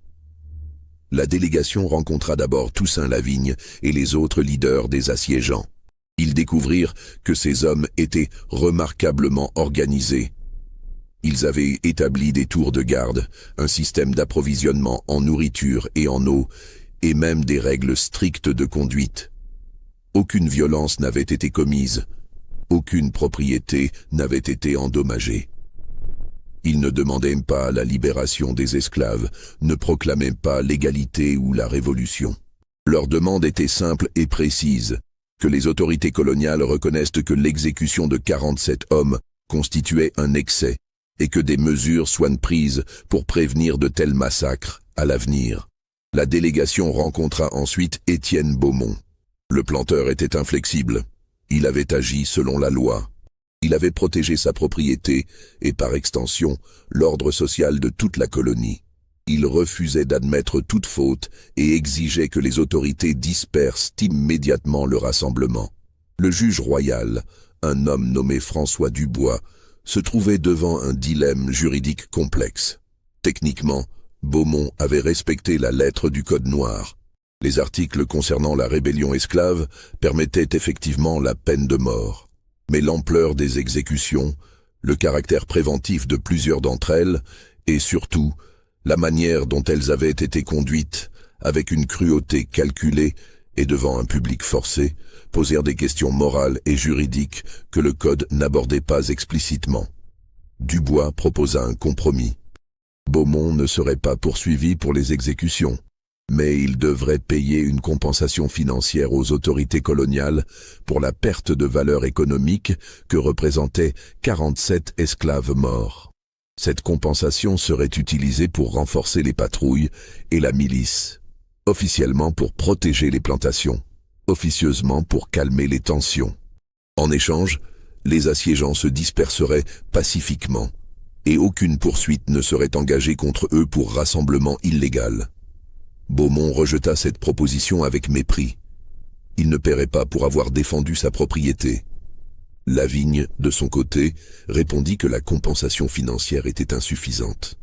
La délégation rencontra d'abord Toussaint Lavigne et les autres leaders des assiégeants. Ils découvrirent que ces hommes étaient remarquablement organisés. Ils avaient établi des tours de garde, un système d'approvisionnement en nourriture et en eau, et même des règles strictes de conduite. Aucune violence n'avait été commise, aucune propriété n'avait été endommagée. Ils ne demandaient pas la libération des esclaves, ne proclamaient pas l'égalité ou la révolution. Leur demande était simple et précise, que les autorités coloniales reconnaissent que l'exécution de 47 hommes constituait un excès et que des mesures soient prises pour prévenir de tels massacres à l'avenir. La délégation rencontra ensuite Étienne Beaumont. Le planteur était inflexible. Il avait agi selon la loi. Il avait protégé sa propriété et, par extension, l'ordre social de toute la colonie. Il refusait d'admettre toute faute et exigeait que les autorités dispersent immédiatement le rassemblement. Le juge royal, un homme nommé François Dubois, se trouvait devant un dilemme juridique complexe. Techniquement, Beaumont avait respecté la lettre du Code noir. Les articles concernant la rébellion esclave permettaient effectivement la peine de mort. Mais l'ampleur des exécutions, le caractère préventif de plusieurs d'entre elles, et surtout, la manière dont elles avaient été conduites, avec une cruauté calculée et devant un public forcé, posèrent des questions morales et juridiques que le Code n'abordait pas explicitement. Dubois proposa un compromis. Beaumont ne serait pas poursuivi pour les exécutions, mais il devrait payer une compensation financière aux autorités coloniales pour la perte de valeur économique que représentaient 47 esclaves morts. Cette compensation serait utilisée pour renforcer les patrouilles et la milice, officiellement pour protéger les plantations, officieusement pour calmer les tensions. En échange, les assiégeants se disperseraient pacifiquement, et aucune poursuite ne serait engagée contre eux pour rassemblement illégal. Beaumont rejeta cette proposition avec mépris. Il ne paierait pas pour avoir défendu sa propriété. Lavigne, de son côté, répondit que la compensation financière était insuffisante.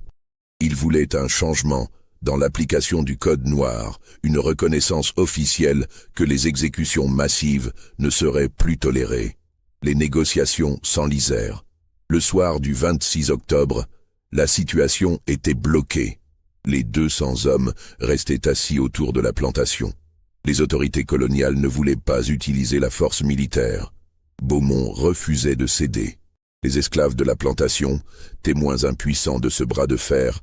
Il voulait un changement dans l'application du Code noir, une reconnaissance officielle que les exécutions massives ne seraient plus tolérées. Les négociations s'enlisèrent. Le soir du 26 octobre, la situation était bloquée. Les 200 hommes restaient assis autour de la plantation. Les autorités coloniales ne voulaient pas utiliser la force militaire. Beaumont refusait de céder. Les esclaves de la plantation, témoins impuissants de ce bras de fer,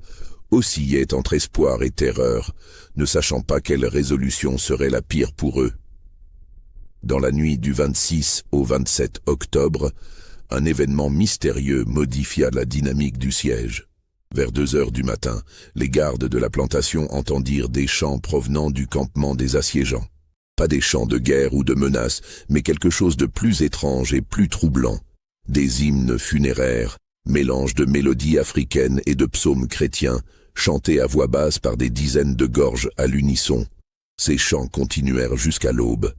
oscillaient entre espoir et terreur, ne sachant pas quelle résolution serait la pire pour eux. Dans la nuit du 26 au 27 octobre, un événement mystérieux modifia la dynamique du siège. Vers 2 heures du matin, les gardes de la plantation entendirent des chants provenant du campement des assiégeants. Pas des chants de guerre ou de menace, mais quelque chose de plus étrange et plus troublant. Des hymnes funéraires, mélange de mélodies africaines et de psaumes chrétiens, chantés à voix basse par des dizaines de gorges à l'unisson. Ces chants continuèrent jusqu'à l'aube.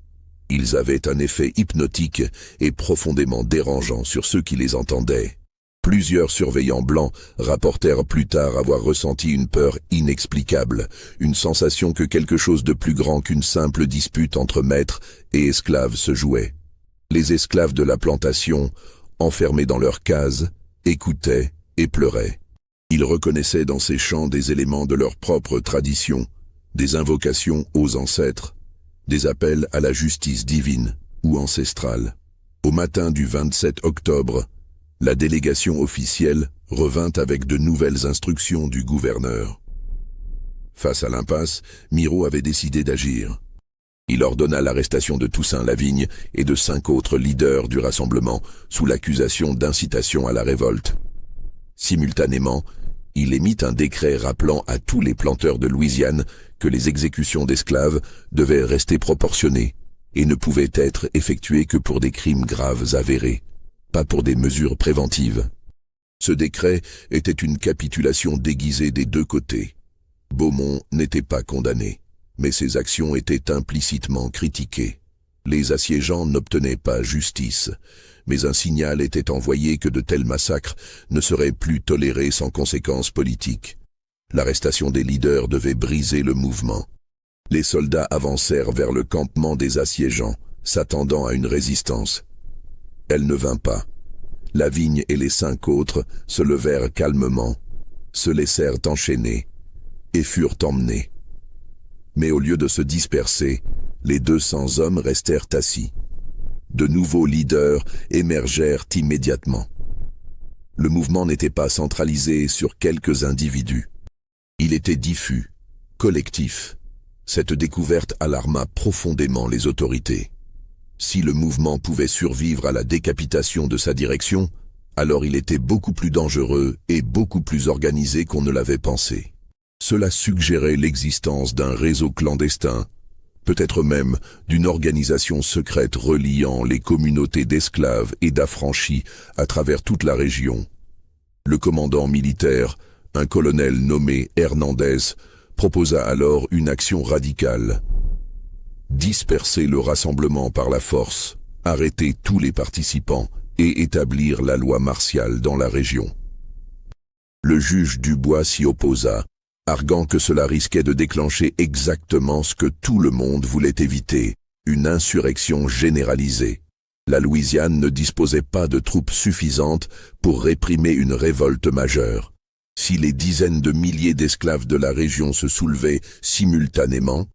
Ils avaient un effet hypnotique et profondément dérangeant sur ceux qui les entendaient. Plusieurs surveillants blancs rapportèrent plus tard avoir ressenti une peur inexplicable, une sensation que quelque chose de plus grand qu'une simple dispute entre maîtres et esclaves se jouait. Les esclaves de la plantation, enfermés dans leurs cases, écoutaient et pleuraient. Ils reconnaissaient dans ces chants des éléments de leur propre tradition, des invocations aux ancêtres, des appels à la justice divine ou ancestrale. Au matin du 27 octobre, la délégation officielle revint avec de nouvelles instructions du gouverneur. Face à l'impasse, Miro avait décidé d'agir. Il ordonna l'arrestation de Toussaint Lavigne et de 5 autres leaders du rassemblement sous l'accusation d'incitation à la révolte. Simultanément, il émit un décret rappelant à tous les planteurs de Louisiane que les exécutions d'esclaves devaient rester proportionnées et ne pouvaient être effectuées que pour des crimes graves avérés, pas pour des mesures préventives. Ce décret était une capitulation déguisée des deux côtés. Beaumont n'était pas condamné, mais ses actions étaient implicitement critiquées. Les assiégeants n'obtenaient pas justice, mais un signal était envoyé que de tels massacres ne seraient plus tolérés sans conséquences politiques. L'arrestation des leaders devait briser le mouvement. Les soldats avancèrent vers le campement des assiégeants, s'attendant à une résistance. Elle ne vint pas. Lavigne et les 5 autres se levèrent calmement, se laissèrent enchaîner et furent emmenés. Mais au lieu de se disperser, les 200 hommes restèrent assis. De nouveaux leaders émergèrent immédiatement. Le mouvement n'était pas centralisé sur quelques individus. Il était diffus, collectif. Cette découverte alarma profondément les autorités. Si le mouvement pouvait survivre à la décapitation de sa direction, alors il était beaucoup plus dangereux et beaucoup plus organisé qu'on ne l'avait pensé. Cela suggérait l'existence d'un réseau clandestin, peut-être même d'une organisation secrète reliant les communautés d'esclaves et d'affranchis à travers toute la région. Le commandant militaire, un colonel nommé Hernandez, proposa alors une action radicale. Disperser le rassemblement par la force, arrêter tous les participants et établir la loi martiale dans la région. Le juge Dubois s'y opposa, arguant que cela risquait de déclencher exactement ce que tout le monde voulait éviter, une insurrection généralisée. La Louisiane ne disposait pas de troupes suffisantes pour réprimer une révolte majeure. Si les dizaines de milliers d'esclaves de la région se soulevaient simultanément,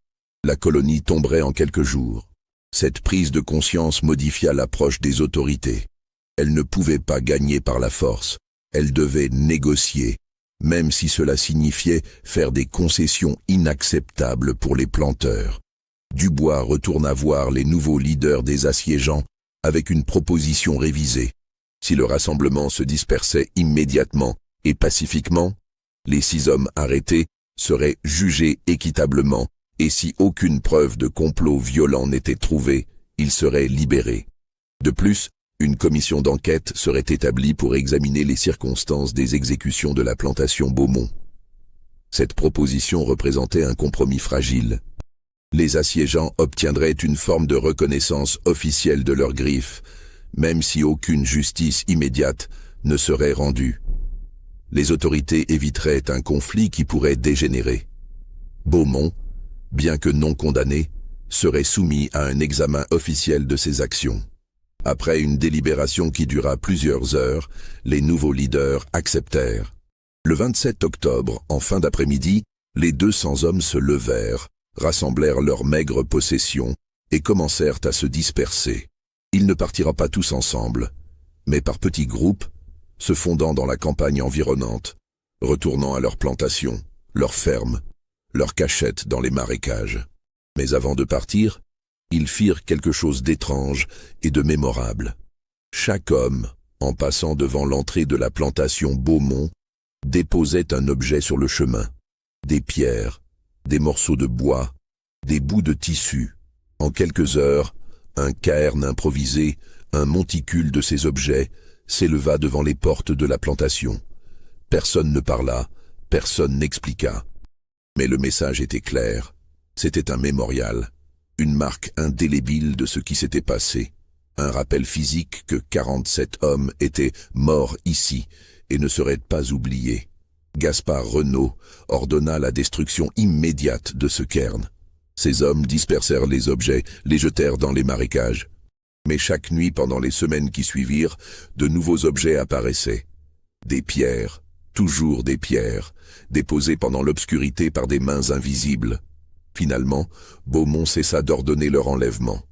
la colonie tomberait en quelques jours. Cette prise de conscience modifia l'approche des autorités. Elles ne pouvaient pas gagner par la force, elles devaient négocier, même si cela signifiait faire des concessions inacceptables pour les planteurs. Dubois retourna voir les nouveaux leaders des assiégeants avec une proposition révisée. Si le rassemblement se dispersait immédiatement et pacifiquement, les 6 hommes arrêtés seraient jugés équitablement, et si aucune preuve de complot violent n'était trouvée, ils seraient libérés. De plus, une commission d'enquête serait établie pour examiner les circonstances des exécutions de la plantation Beaumont. Cette proposition représentait un compromis fragile. Les assiégeants obtiendraient une forme de reconnaissance officielle de leurs griefs, même si aucune justice immédiate ne serait rendue. Les autorités éviteraient un conflit qui pourrait dégénérer. Beaumont, bien que non condamné, serait soumis à un examen officiel de ses actions. Après une délibération qui dura plusieurs heures, les nouveaux leaders acceptèrent. Le 27 octobre, en fin d'après-midi, les 200 hommes se levèrent, rassemblèrent leurs maigres possessions et commencèrent à se disperser. Ils ne partirent pas tous ensemble, mais par petits groupes, se fondant dans la campagne environnante, retournant à leurs plantations, leurs fermes, leurs cachettes dans les marécages. Mais avant de partir, ils firent quelque chose d'étrange et de mémorable. Chaque homme, en passant devant l'entrée de la plantation Beaumont, déposait un objet sur le chemin. Des pierres, des morceaux de bois, des bouts de tissu. En quelques heures, un cairn improvisé, un monticule de ces objets, s'éleva devant les portes de la plantation. Personne ne parla, personne n'expliqua. Mais le message était clair. C'était un mémorial, une marque indélébile de ce qui s'était passé. Un rappel physique que 47 hommes étaient morts ici et ne seraient pas oubliés. Gaspard Renault ordonna la destruction immédiate de ce cairn. Ces hommes dispersèrent les objets, les jetèrent dans les marécages. Mais chaque nuit pendant les semaines qui suivirent, de nouveaux objets apparaissaient. Des pierres, toujours des pierres, déposées pendant l'obscurité par des mains invisibles. Finalement, Beaumont cessa d'ordonner leur enlèvement.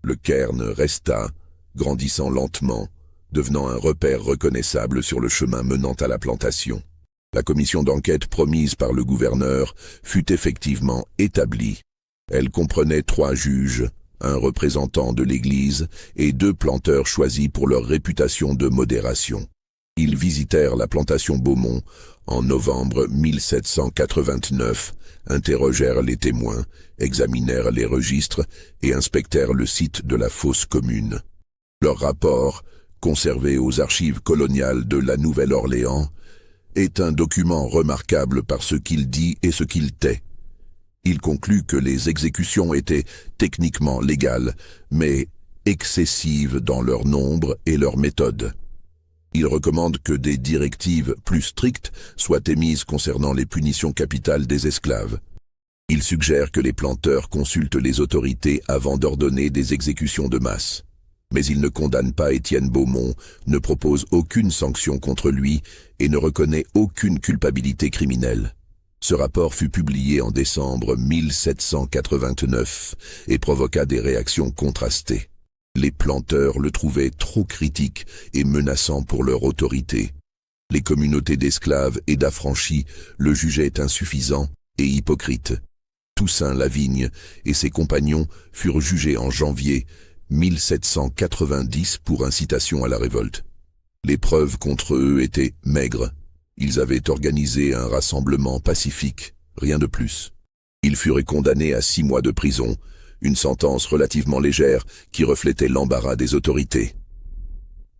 Le cairn resta, grandissant lentement, devenant un repère reconnaissable sur le chemin menant à la plantation. La commission d'enquête promise par le gouverneur fut effectivement établie. Elle comprenait 3 juges, un représentant de l'Église et 2 planteurs choisis pour leur réputation de modération. Ils visitèrent la plantation Beaumont en novembre 1789, interrogèrent les témoins, examinèrent les registres et inspectèrent le site de la fosse commune. Leur rapport, conservé aux archives coloniales de la Nouvelle-Orléans, est un document remarquable par ce qu'il dit et ce qu'il tait. Il conclut que les exécutions étaient techniquement légales, mais excessives dans leur nombre et leur méthode. Il recommande que des directives plus strictes soient émises concernant les punitions capitales des esclaves. Il suggère que les planteurs consultent les autorités avant d'ordonner des exécutions de masse. Mais il ne condamne pas Étienne Beaumont, ne propose aucune sanction contre lui et ne reconnaît aucune culpabilité criminelle. Ce rapport fut publié en décembre 1789 et provoqua des réactions contrastées. Les planteurs le trouvaient trop critique et menaçant pour leur autorité. Les communautés d'esclaves et d'affranchis le jugeaient insuffisant et hypocrite. Toussaint Lavigne et ses compagnons furent jugés en janvier 1790 pour incitation à la révolte. Les preuves contre eux étaient maigres. Ils avaient organisé un rassemblement pacifique, rien de plus. Ils furent condamnés à 6 mois de prison, une sentence relativement légère qui reflétait l'embarras des autorités.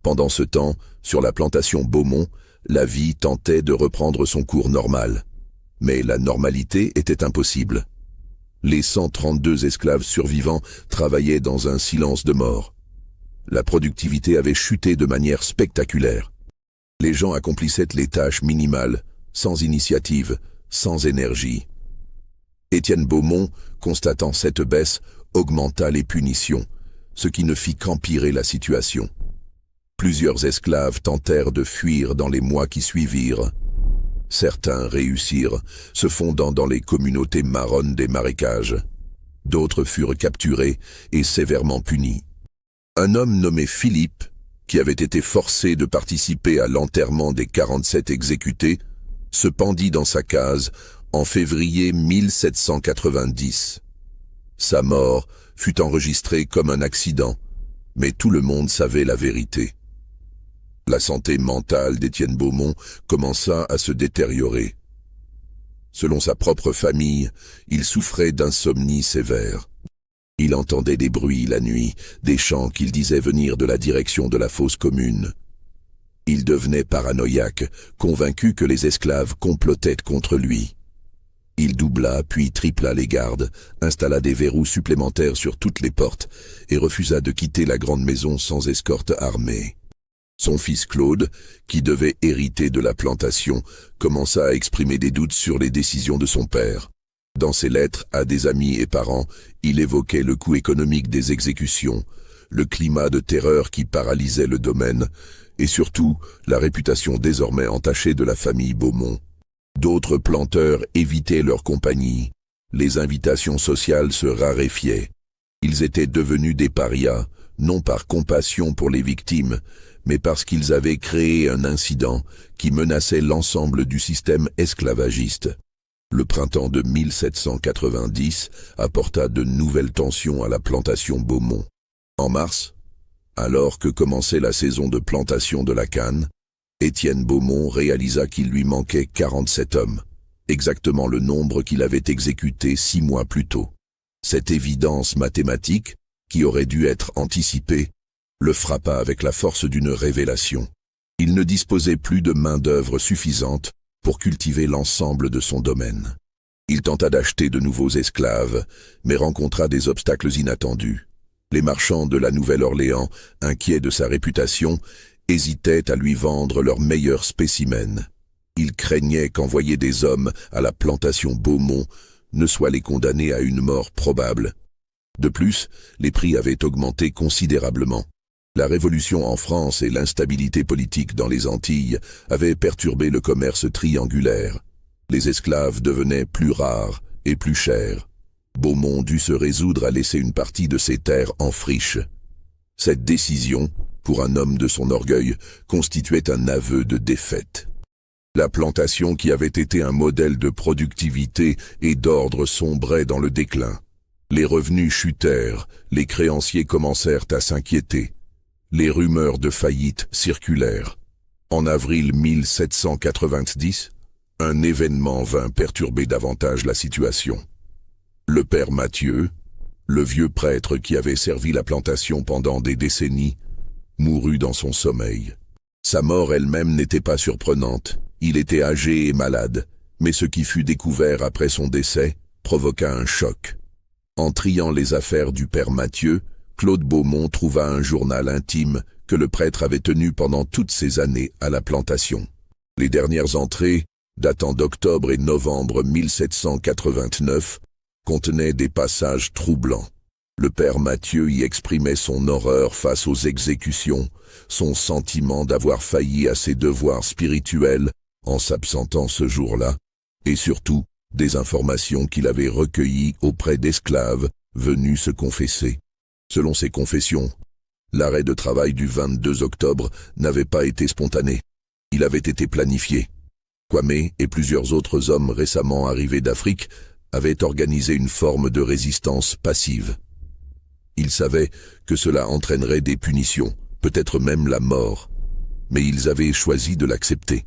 Pendant ce temps, sur la plantation Beaumont, la vie tentait de reprendre son cours normal. Mais la normalité était impossible. Les 132 esclaves survivants travaillaient dans un silence de mort. La productivité avait chuté de manière spectaculaire. Les gens accomplissaient les tâches minimales, sans initiative, sans énergie. Étienne Beaumont, constatant cette baisse, augmenta les punitions, ce qui ne fit qu'empirer la situation. Plusieurs esclaves tentèrent de fuir dans les mois qui suivirent. Certains réussirent, se fondant dans les communautés marronnes des marécages. D'autres furent capturés et sévèrement punis. Un homme nommé Philippe, qui avait été forcé de participer à l'enterrement des 47 exécutés, se pendit dans sa case en février 1790. Sa mort fut enregistrée comme un accident, mais tout le monde savait la vérité. La santé mentale d'Étienne Beaumont commença à se détériorer. Selon sa propre famille, il souffrait d'insomnie sévère. Il entendait des bruits la nuit, des chants qu'il disait venir de la direction de la fosse commune. Il devenait paranoïaque, convaincu que les esclaves complotaient contre lui. Il doubla puis tripla les gardes, installa des verrous supplémentaires sur toutes les portes et refusa de quitter la grande maison sans escorte armée. Son fils Claude, qui devait hériter de la plantation, commença à exprimer des doutes sur les décisions de son père. Dans ses lettres à des amis et parents, il évoquait le coût économique des exécutions, le climat de terreur qui paralysait le domaine, et surtout la réputation désormais entachée de la famille Beaumont. D'autres planteurs évitaient leur compagnie. Les invitations sociales se raréfiaient. Ils étaient devenus des parias, non par compassion pour les victimes, mais parce qu'ils avaient créé un incident qui menaçait l'ensemble du système esclavagiste. Le printemps de 1790 apporta de nouvelles tensions à la plantation Beaumont. En mars, alors que commençait la saison de plantation de la canne, Étienne Beaumont réalisa qu'il lui manquait 47 hommes, exactement le nombre qu'il avait exécuté 6 mois plus tôt. Cette évidence mathématique, qui aurait dû être anticipée, le frappa avec la force d'une révélation. Il ne disposait plus de main-d'œuvre suffisante pour cultiver l'ensemble de son domaine. Il tenta d'acheter de nouveaux esclaves, mais rencontra des obstacles inattendus. Les marchands de la Nouvelle-Orléans, inquiets de sa réputation, hésitaient à lui vendre leurs meilleurs spécimens. Ils craignaient qu'envoyer des hommes à la plantation Beaumont ne soit les condamner à une mort probable. De plus, les prix avaient augmenté considérablement. La révolution en France et l'instabilité politique dans les Antilles avaient perturbé le commerce triangulaire. Les esclaves devenaient plus rares et plus chers. Beaumont dut se résoudre à laisser une partie de ses terres en friche. Cette décision, pour un homme de son orgueil, constituait un aveu de défaite. La plantation qui avait été un modèle de productivité et d'ordre sombrait dans le déclin. Les revenus chutèrent, les créanciers commencèrent à s'inquiéter. Les rumeurs de faillite circulèrent. En avril 1790, un événement vint perturber davantage la situation. Le père Mathieu, le vieux prêtre qui avait servi la plantation pendant des décennies, mourut dans son sommeil. Sa mort elle-même n'était pas surprenante. Il était âgé et malade, mais ce qui fut découvert après son décès provoqua un choc. En triant les affaires du père Mathieu, Claude Beaumont trouva un journal intime que le prêtre avait tenu pendant toutes ces années à la plantation. Les dernières entrées, datant d'octobre et novembre 1789, contenaient des passages troublants. Le père Mathieu y exprimait son horreur face aux exécutions, son sentiment d'avoir failli à ses devoirs spirituels en s'absentant ce jour-là, et surtout des informations qu'il avait recueillies auprès d'esclaves venus se confesser. Selon ses confessions, l'arrêt de travail du 22 octobre n'avait pas été spontané. Il avait été planifié. Kwame et plusieurs autres hommes récemment arrivés d'Afrique avaient organisé une forme de résistance passive. Ils savaient que cela entraînerait des punitions, peut-être même la mort, mais ils avaient choisi de l'accepter.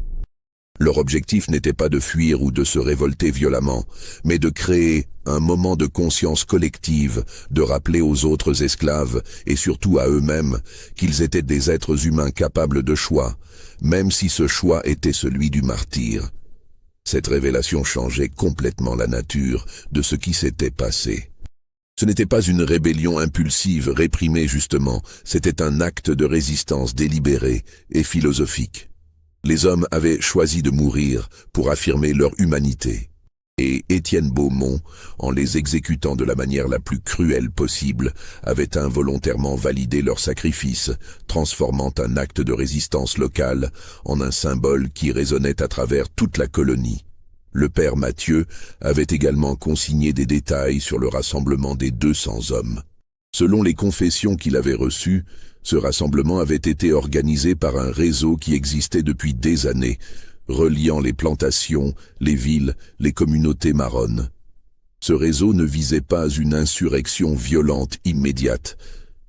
Leur objectif n'était pas de fuir ou de se révolter violemment, mais de créer un moment de conscience collective, de rappeler aux autres esclaves, et surtout à eux-mêmes, qu'ils étaient des êtres humains capables de choix, même si ce choix était celui du martyr. Cette révélation changeait complètement la nature de ce qui s'était passé. Ce n'était pas une rébellion impulsive, réprimée justement, c'était un acte de résistance délibéré et philosophique. Les hommes avaient choisi de mourir pour affirmer leur humanité. Et Étienne Beaumont, en les exécutant de la manière la plus cruelle possible, avait involontairement validé leur sacrifice, transformant un acte de résistance locale en un symbole qui résonnait à travers toute la colonie. Le père Mathieu avait également consigné des détails sur le rassemblement des 200 hommes. Selon les confessions qu'il avait reçues, ce rassemblement avait été organisé par un réseau qui existait depuis des années, reliant les plantations, les villes, les communautés marronnes. Ce réseau ne visait pas une insurrection violente immédiate,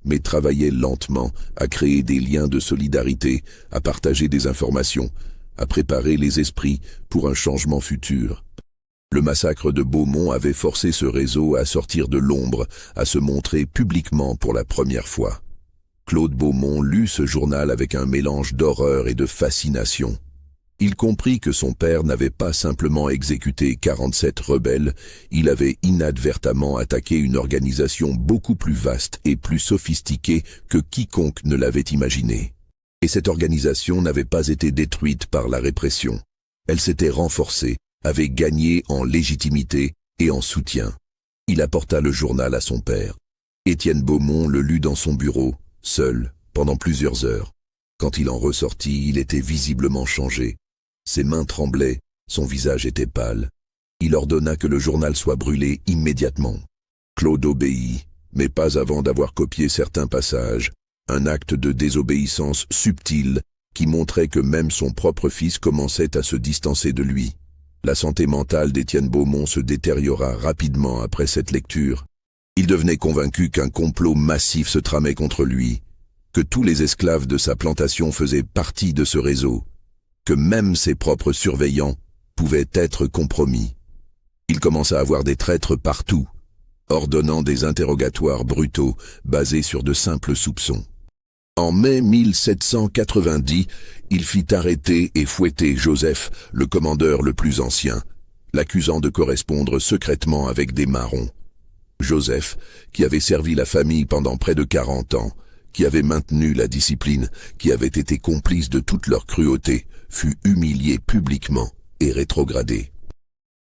mais travaillait lentement à créer des liens de solidarité, à partager des informations, à préparer les esprits pour un changement futur. Le massacre de Beaumont avait forcé ce réseau à sortir de l'ombre, à se montrer publiquement pour la première fois. Claude Beaumont lut ce journal avec un mélange d'horreur et de fascination. Il comprit que son père n'avait pas simplement exécuté 47 rebelles, il avait inadvertemment attaqué une organisation beaucoup plus vaste et plus sophistiquée que quiconque ne l'avait imaginé. Et cette organisation n'avait pas été détruite par la répression. Elle s'était renforcée, avait gagné en légitimité et en soutien. Il apporta le journal à son père. Étienne Beaumont le lut dans son bureau, seul, pendant plusieurs heures. Quand il en ressortit, il était visiblement changé. Ses mains tremblaient, son visage était pâle. Il ordonna que le journal soit brûlé immédiatement. Claude obéit, mais pas avant d'avoir copié certains passages, Un acte de désobéissance subtil qui montrait que même son propre fils commençait à se distancer de lui. La santé mentale d'Étienne Beaumont se détériora rapidement après cette lecture. Il devenait convaincu qu'un complot massif se tramait contre lui, que tous les esclaves de sa plantation faisaient partie de ce réseau, que même ses propres surveillants pouvaient être compromis. Il commença à voir des traîtres partout, ordonnant des interrogatoires brutaux basés sur de simples soupçons. En mai 1790, il fit arrêter et fouetter Joseph, le commandeur le plus ancien, l'accusant de correspondre secrètement avec des marrons. Joseph, qui avait servi la famille pendant près de 40 ans, qui avait maintenu la discipline, qui avait été complice de toute leur cruauté, fut humilié publiquement et rétrogradé.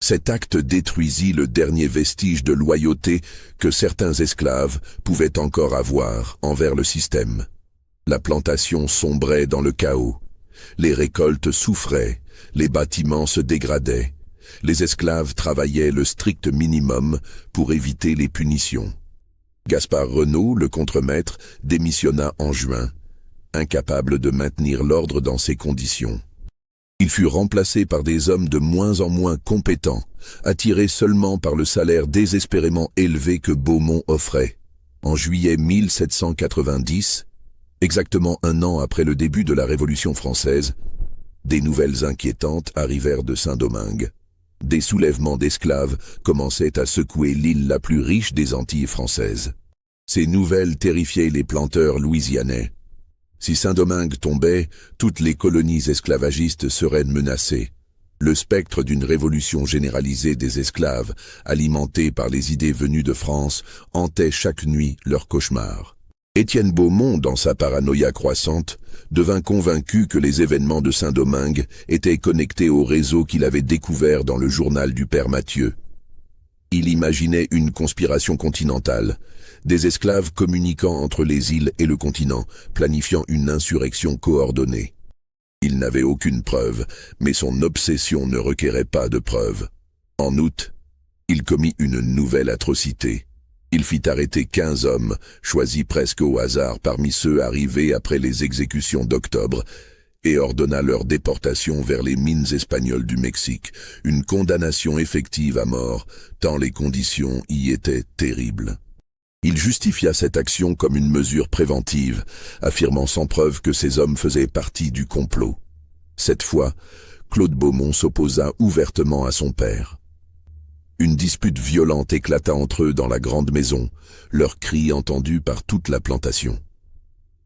Cet acte détruisit le dernier vestige de loyauté que certains esclaves pouvaient encore avoir envers le système. La plantation sombrait dans le chaos. Les récoltes souffraient, les bâtiments se dégradaient. Les esclaves travaillaient le strict minimum pour éviter les punitions. Gaspard Renaud, le contremaître, démissionna en juin, incapable de maintenir l'ordre dans ces conditions. Il fut remplacé par des hommes de moins en moins compétents, attirés seulement par le salaire désespérément élevé que Beaumont offrait. En juillet 1790, exactement un an après le début de la Révolution française, des nouvelles inquiétantes arrivèrent de Saint-Domingue. Des soulèvements d'esclaves commençaient à secouer l'île la plus riche des Antilles françaises. Ces nouvelles terrifiaient les planteurs louisianais. Si Saint-Domingue tombait, toutes les colonies esclavagistes seraient menacées. Le spectre d'une révolution généralisée des esclaves, alimentée par les idées venues de France, hantait chaque nuit leurs cauchemars. Étienne Beaumont, dans sa paranoïa croissante, devint convaincu que les événements de Saint-Domingue étaient connectés au réseau qu'il avait découvert dans le journal du père Mathieu. Il imaginait une conspiration continentale, des esclaves communiquant entre les îles et le continent, planifiant une insurrection coordonnée. Il n'avait aucune preuve, mais son obsession ne requérait pas de preuves. En août, il commit une nouvelle atrocité. Il fit arrêter 15 hommes, choisis presque au hasard parmi ceux arrivés après les exécutions d'octobre, et ordonna leur déportation vers les mines espagnoles du Mexique, une condamnation effective à mort, tant les conditions y étaient terribles. Il justifia cette action comme une mesure préventive, affirmant sans preuve que ces hommes faisaient partie du complot. Cette fois, Claude Beaumont s'opposa ouvertement à son père. Une dispute violente éclata entre eux dans la grande maison, leurs cris entendus par toute la plantation.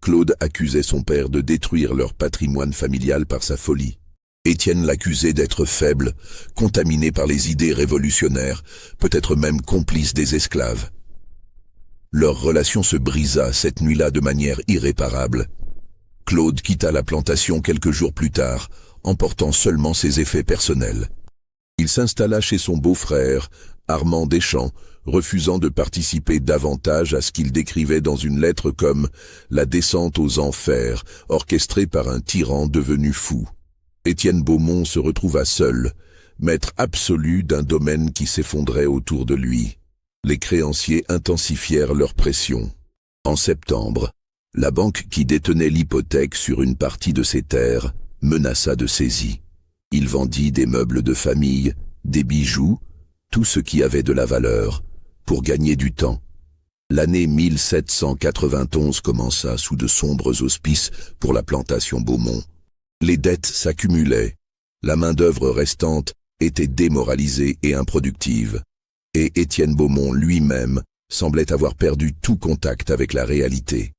Claude accusait son père de détruire leur patrimoine familial par sa folie. Étienne l'accusait d'être faible, contaminé par les idées révolutionnaires, peut-être même complice des esclaves. Leur relation se brisa cette nuit-là de manière irréparable. Claude quitta la plantation quelques jours plus tard, emportant seulement ses effets personnels. Il s'installa chez son beau-frère, Armand Deschamps, refusant de participer davantage à ce qu'il décrivait dans une lettre comme « la descente aux enfers », orchestrée par un tyran devenu fou. Étienne Beaumont se retrouva seul, maître absolu d'un domaine qui s'effondrait autour de lui. Les créanciers intensifièrent leur pression. En septembre, la banque qui détenait l'hypothèque sur une partie de ses terres menaça de saisie. Il vendit des meubles de famille, des bijoux, tout ce qui avait de la valeur, pour gagner du temps. L'année 1791 commença sous de sombres auspices pour la plantation Beaumont. Les dettes s'accumulaient, la main-d'œuvre restante était démoralisée et improductive, et Étienne Beaumont lui-même semblait avoir perdu tout contact avec la réalité.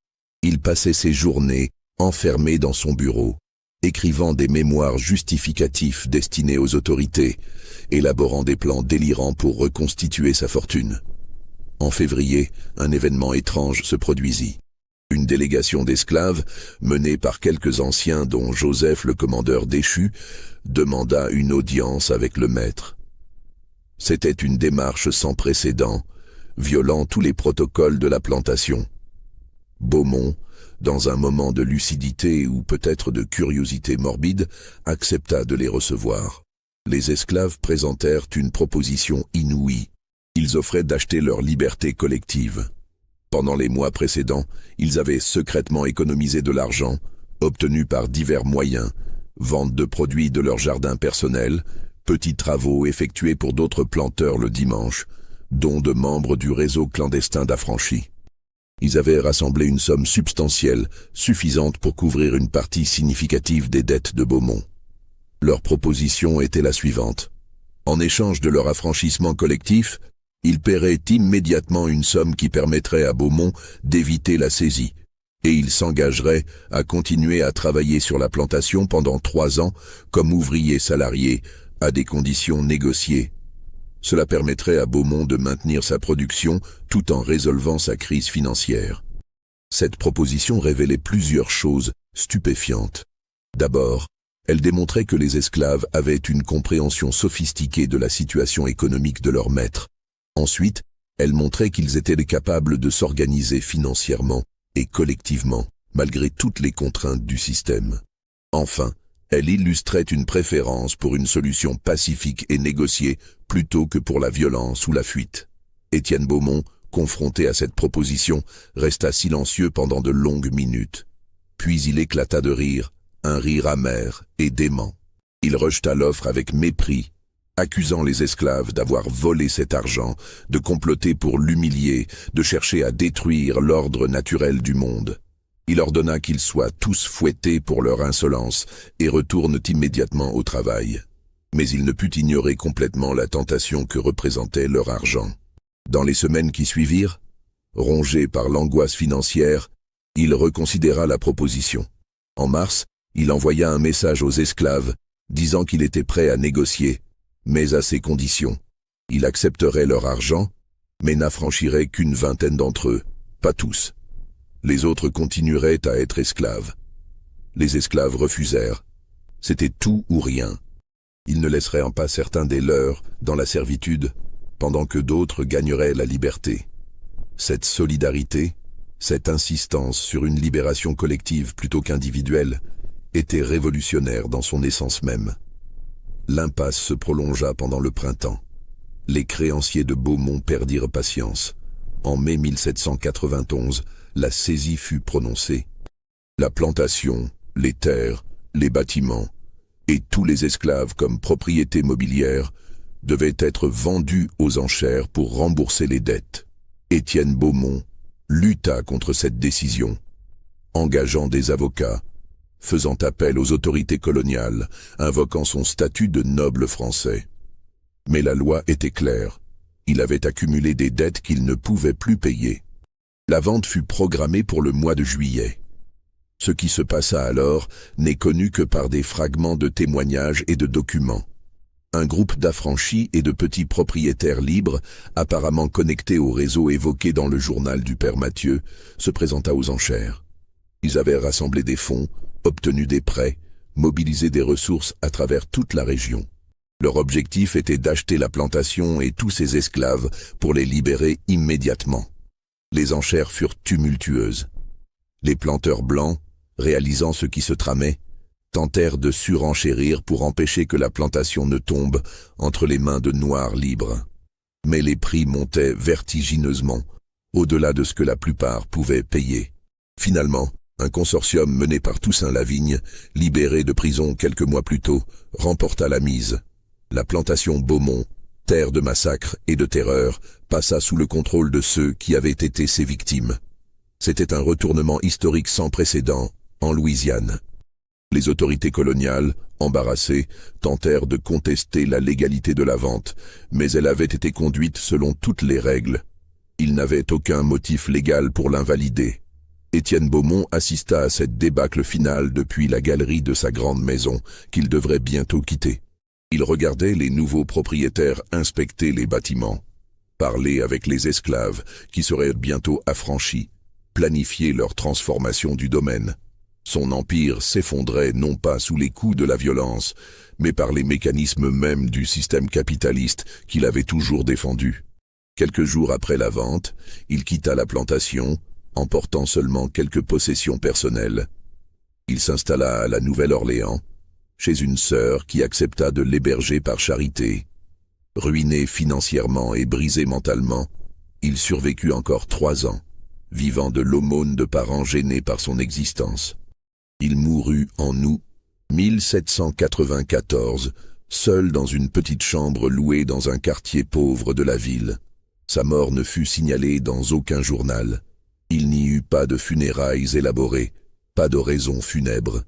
Il passait ses journées enfermé dans son bureau, écrivant des mémoires justificatifs destinés aux autorités, élaborant des plans délirants pour reconstituer sa fortune. En février, un événement étrange se produisit. Une délégation d'esclaves, menée par quelques anciens dont Joseph le commandeur déchu, demanda une audience avec le maître. C'était une démarche sans précédent, violant tous les protocoles de la plantation. Beaumont, dans un moment de lucidité ou peut-être de curiosité morbide, accepta de les recevoir. Les esclaves présentèrent une proposition inouïe. Ils offraient d'acheter leur liberté collective. Pendant les mois précédents, ils avaient secrètement économisé de l'argent, obtenu par divers moyens, vente de produits de leur jardin personnel, petits travaux effectués pour d'autres planteurs le dimanche, dons de membres du réseau clandestin d'affranchis. Ils avaient rassemblé une somme substantielle, suffisante pour couvrir une partie significative des dettes de Beaumont. Leur proposition était la suivante. En échange de leur affranchissement collectif, ils paieraient immédiatement une somme qui permettrait à Beaumont d'éviter la saisie, et ils s'engageraient à continuer à travailler sur la plantation pendant 3 ans comme ouvriers salariés, à des conditions négociées. Cela permettrait à Beaumont de maintenir sa production tout en résolvant sa crise financière. Cette proposition révélait plusieurs choses stupéfiantes. D'abord, elle démontrait que les esclaves avaient une compréhension sophistiquée de la situation économique de leurs maîtres. Ensuite, elle montrait qu'ils étaient capables de s'organiser financièrement et collectivement, malgré toutes les contraintes du système. Enfin, elle illustrait une préférence pour une solution pacifique et négociée plutôt que pour la violence ou la fuite. Étienne Beaumont, confronté à cette proposition, resta silencieux pendant de longues minutes. Puis il éclata de rire, un rire amer et dément. Il rejeta l'offre avec mépris, accusant les esclaves d'avoir volé cet argent, de comploter pour l'humilier, de chercher à détruire l'ordre naturel du monde. Il ordonna qu'ils soient tous fouettés pour leur insolence et retournent immédiatement au travail. Mais il ne put ignorer complètement la tentation que représentait leur argent. Dans les semaines qui suivirent, rongé par l'angoisse financière, il reconsidéra la proposition. En mars, il envoya un message aux esclaves, disant qu'il était prêt à négocier, mais à ces conditions. Il accepterait leur argent, mais n'affranchirait qu'une vingtaine d'entre eux, pas tous. Les autres continueraient à être esclaves. Les esclaves refusèrent. C'était tout ou rien. Ils ne laisseraient pas certains des leurs dans la servitude, pendant que d'autres gagneraient la liberté. Cette solidarité, cette insistance sur une libération collective plutôt qu'individuelle, était révolutionnaire dans son essence même. L'impasse se prolongea pendant le printemps. Les créanciers de Beaumont perdirent patience. En mai 1791, la saisie fut prononcée. La plantation, les terres, les bâtiments et tous les esclaves comme propriété mobilière devaient être vendus aux enchères pour rembourser les dettes. Étienne Beaumont lutta contre cette décision, engageant des avocats, faisant appel aux autorités coloniales, invoquant son statut de noble français. Mais la loi était claire. Il avait accumulé des dettes qu'il ne pouvait plus payer. La vente fut programmée pour le mois de juillet. Ce qui se passa alors n'est connu que par des fragments de témoignages et de documents. Un groupe d'affranchis et de petits propriétaires libres, apparemment connectés au réseau évoqué dans le journal du père Mathieu, se présenta aux enchères. Ils avaient rassemblé des fonds, obtenu des prêts, mobilisé des ressources à travers toute la région. Leur objectif était d'acheter la plantation et tous ses esclaves pour les libérer immédiatement. Les enchères furent tumultueuses. Les planteurs blancs, réalisant ce qui se tramait, tentèrent de surenchérir pour empêcher que la plantation ne tombe entre les mains de noirs libres. Mais les prix montaient vertigineusement, au-delà de ce que la plupart pouvaient payer. Finalement, un consortium mené par Toussaint Lavigne, libéré de prison quelques mois plus tôt, remporta la mise. La plantation Beaumont, terre de massacres et de terreur, passa sous le contrôle de ceux qui avaient été ses victimes. C'était un retournement historique sans précédent en Louisiane. Les autorités coloniales, embarrassées, tentèrent de contester la légalité de la vente, mais elle avait été conduite selon toutes les règles. Il n'avait aucun motif légal pour l'invalider. Étienne Beaumont assista à cette débâcle finale depuis la galerie de sa grande maison, qu'il devrait bientôt quitter. Il regardait les nouveaux propriétaires inspecter les bâtiments, parler avec les esclaves qui seraient bientôt affranchis, planifier leur transformation du domaine. Son empire s'effondrait non pas sous les coups de la violence, mais par les mécanismes mêmes du système capitaliste qu'il avait toujours défendu. Quelques jours après la vente, il quitta la plantation, emportant seulement quelques possessions personnelles. Il s'installa à la Nouvelle-Orléans, chez une sœur qui accepta de l'héberger par charité. Ruiné financièrement et brisé mentalement, il survécut encore 3 ans. vivant de l'aumône de parents gênés par son existence. Il mourut en août 1794, seul dans une petite chambre louée dans un quartier pauvre de la ville. Sa mort ne fut signalée dans aucun journal. Il n'y eut pas de funérailles élaborées, pas d'oraison funèbre.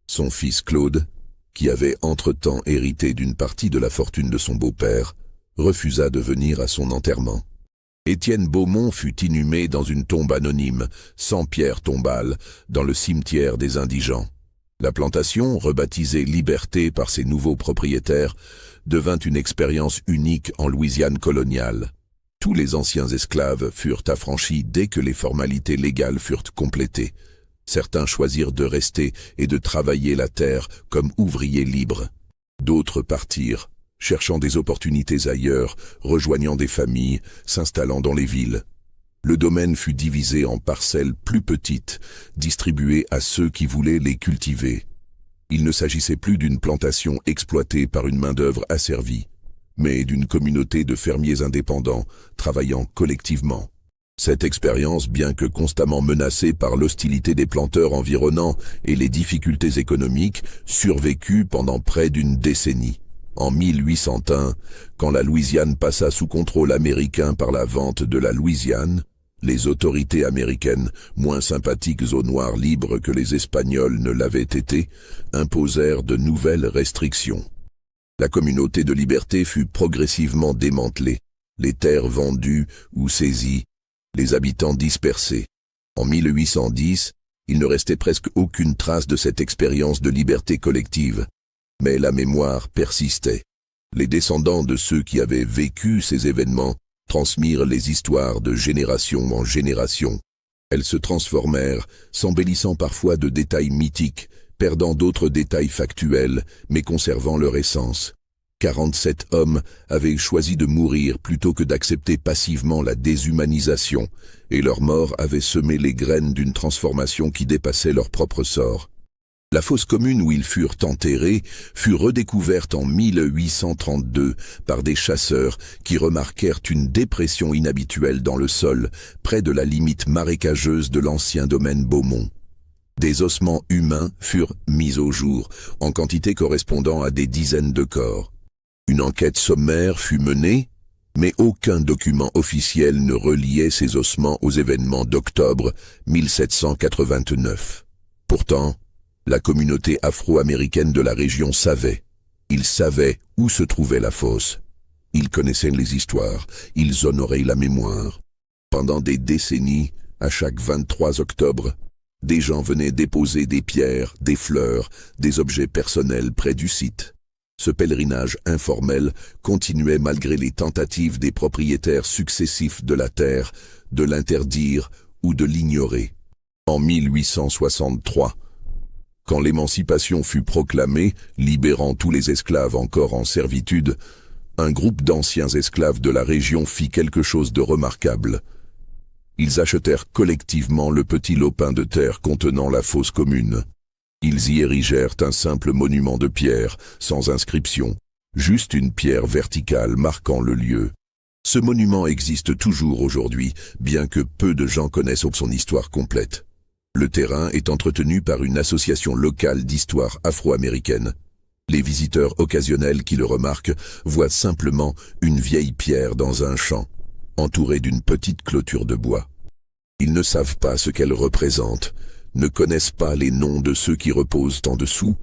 Son fils Claude, qui avait entre-temps hérité d'une partie de la fortune de son beau-père, refusa de venir à son enterrement. Étienne Beaumont fut inhumé dans une tombe anonyme, sans pierre tombale, dans le cimetière des indigents. La plantation, rebaptisée Liberté par ses nouveaux propriétaires, devint une expérience unique en Louisiane coloniale. Tous les anciens esclaves furent affranchis dès que les formalités légales furent complétées. Certains choisirent de rester et de travailler la terre comme ouvriers libres. D'autres partirent, cherchant des opportunités ailleurs, rejoignant des familles, s'installant dans les villes. Le domaine fut divisé en parcelles plus petites, distribuées à ceux qui voulaient les cultiver. Il ne s'agissait plus d'une plantation exploitée par une main-d'œuvre asservie, mais d'une communauté de fermiers indépendants, travaillant collectivement. Cette expérience, bien que constamment menacée par l'hostilité des planteurs environnants et les difficultés économiques, survécut pendant près d'une décennie. En 1801, quand la Louisiane passa sous contrôle américain par la vente de la Louisiane, les autorités américaines, moins sympathiques aux Noirs libres que les Espagnols ne l'avaient été, imposèrent de nouvelles restrictions. La communauté de Liberté fut progressivement démantelée, les terres vendues ou saisies, les habitants dispersés. En 1810, il ne restait presque aucune trace de cette expérience de liberté collective, mais la mémoire persistait. Les descendants de ceux qui avaient vécu ces événements transmirent les histoires de génération en génération. Elles se transformèrent, s'embellissant parfois de détails mythiques, perdant d'autres détails factuels, mais conservant leur essence. 47 hommes avaient choisi de mourir plutôt que d'accepter passivement la déshumanisation, et leur mort avait semé les graines d'une transformation qui dépassait leur propre sort. La fosse commune où ils furent enterrés fut redécouverte en 1832 par des chasseurs qui remarquèrent une dépression inhabituelle dans le sol, près de la limite marécageuse de l'ancien domaine Beaumont. Des ossements humains furent mis au jour, en quantité correspondant à des dizaines de corps. Une enquête sommaire fut menée, mais aucun document officiel ne reliait ces ossements aux événements d'octobre 1789. Pourtant, la communauté afro-américaine de la région savait. Ils savaient où se trouvait la fosse. Ils connaissaient les histoires, ils honoraient la mémoire. Pendant des décennies, à chaque 23 octobre, des gens venaient déposer des pierres, des fleurs, des objets personnels près du site. Ce pèlerinage informel continuait malgré les tentatives des propriétaires successifs de la terre de l'interdire ou de l'ignorer. En 1863, quand l'émancipation fut proclamée, libérant tous les esclaves encore en servitude, un groupe d'anciens esclaves de la région fit quelque chose de remarquable. Ils achetèrent collectivement le petit lopin de terre contenant la fosse commune. Ils y érigèrent un simple monument de pierre, sans inscription, juste une pierre verticale marquant le lieu. Ce monument existe toujours aujourd'hui, bien que peu de gens connaissent son histoire complète. Le terrain est entretenu par une association locale d'histoire afro-américaine. Les visiteurs occasionnels qui le remarquent voient simplement une vieille pierre dans un champ, entourée d'une petite clôture de bois. Ils ne savent pas ce qu'elle représente, ne connaissent pas les noms de ceux qui reposent en dessous,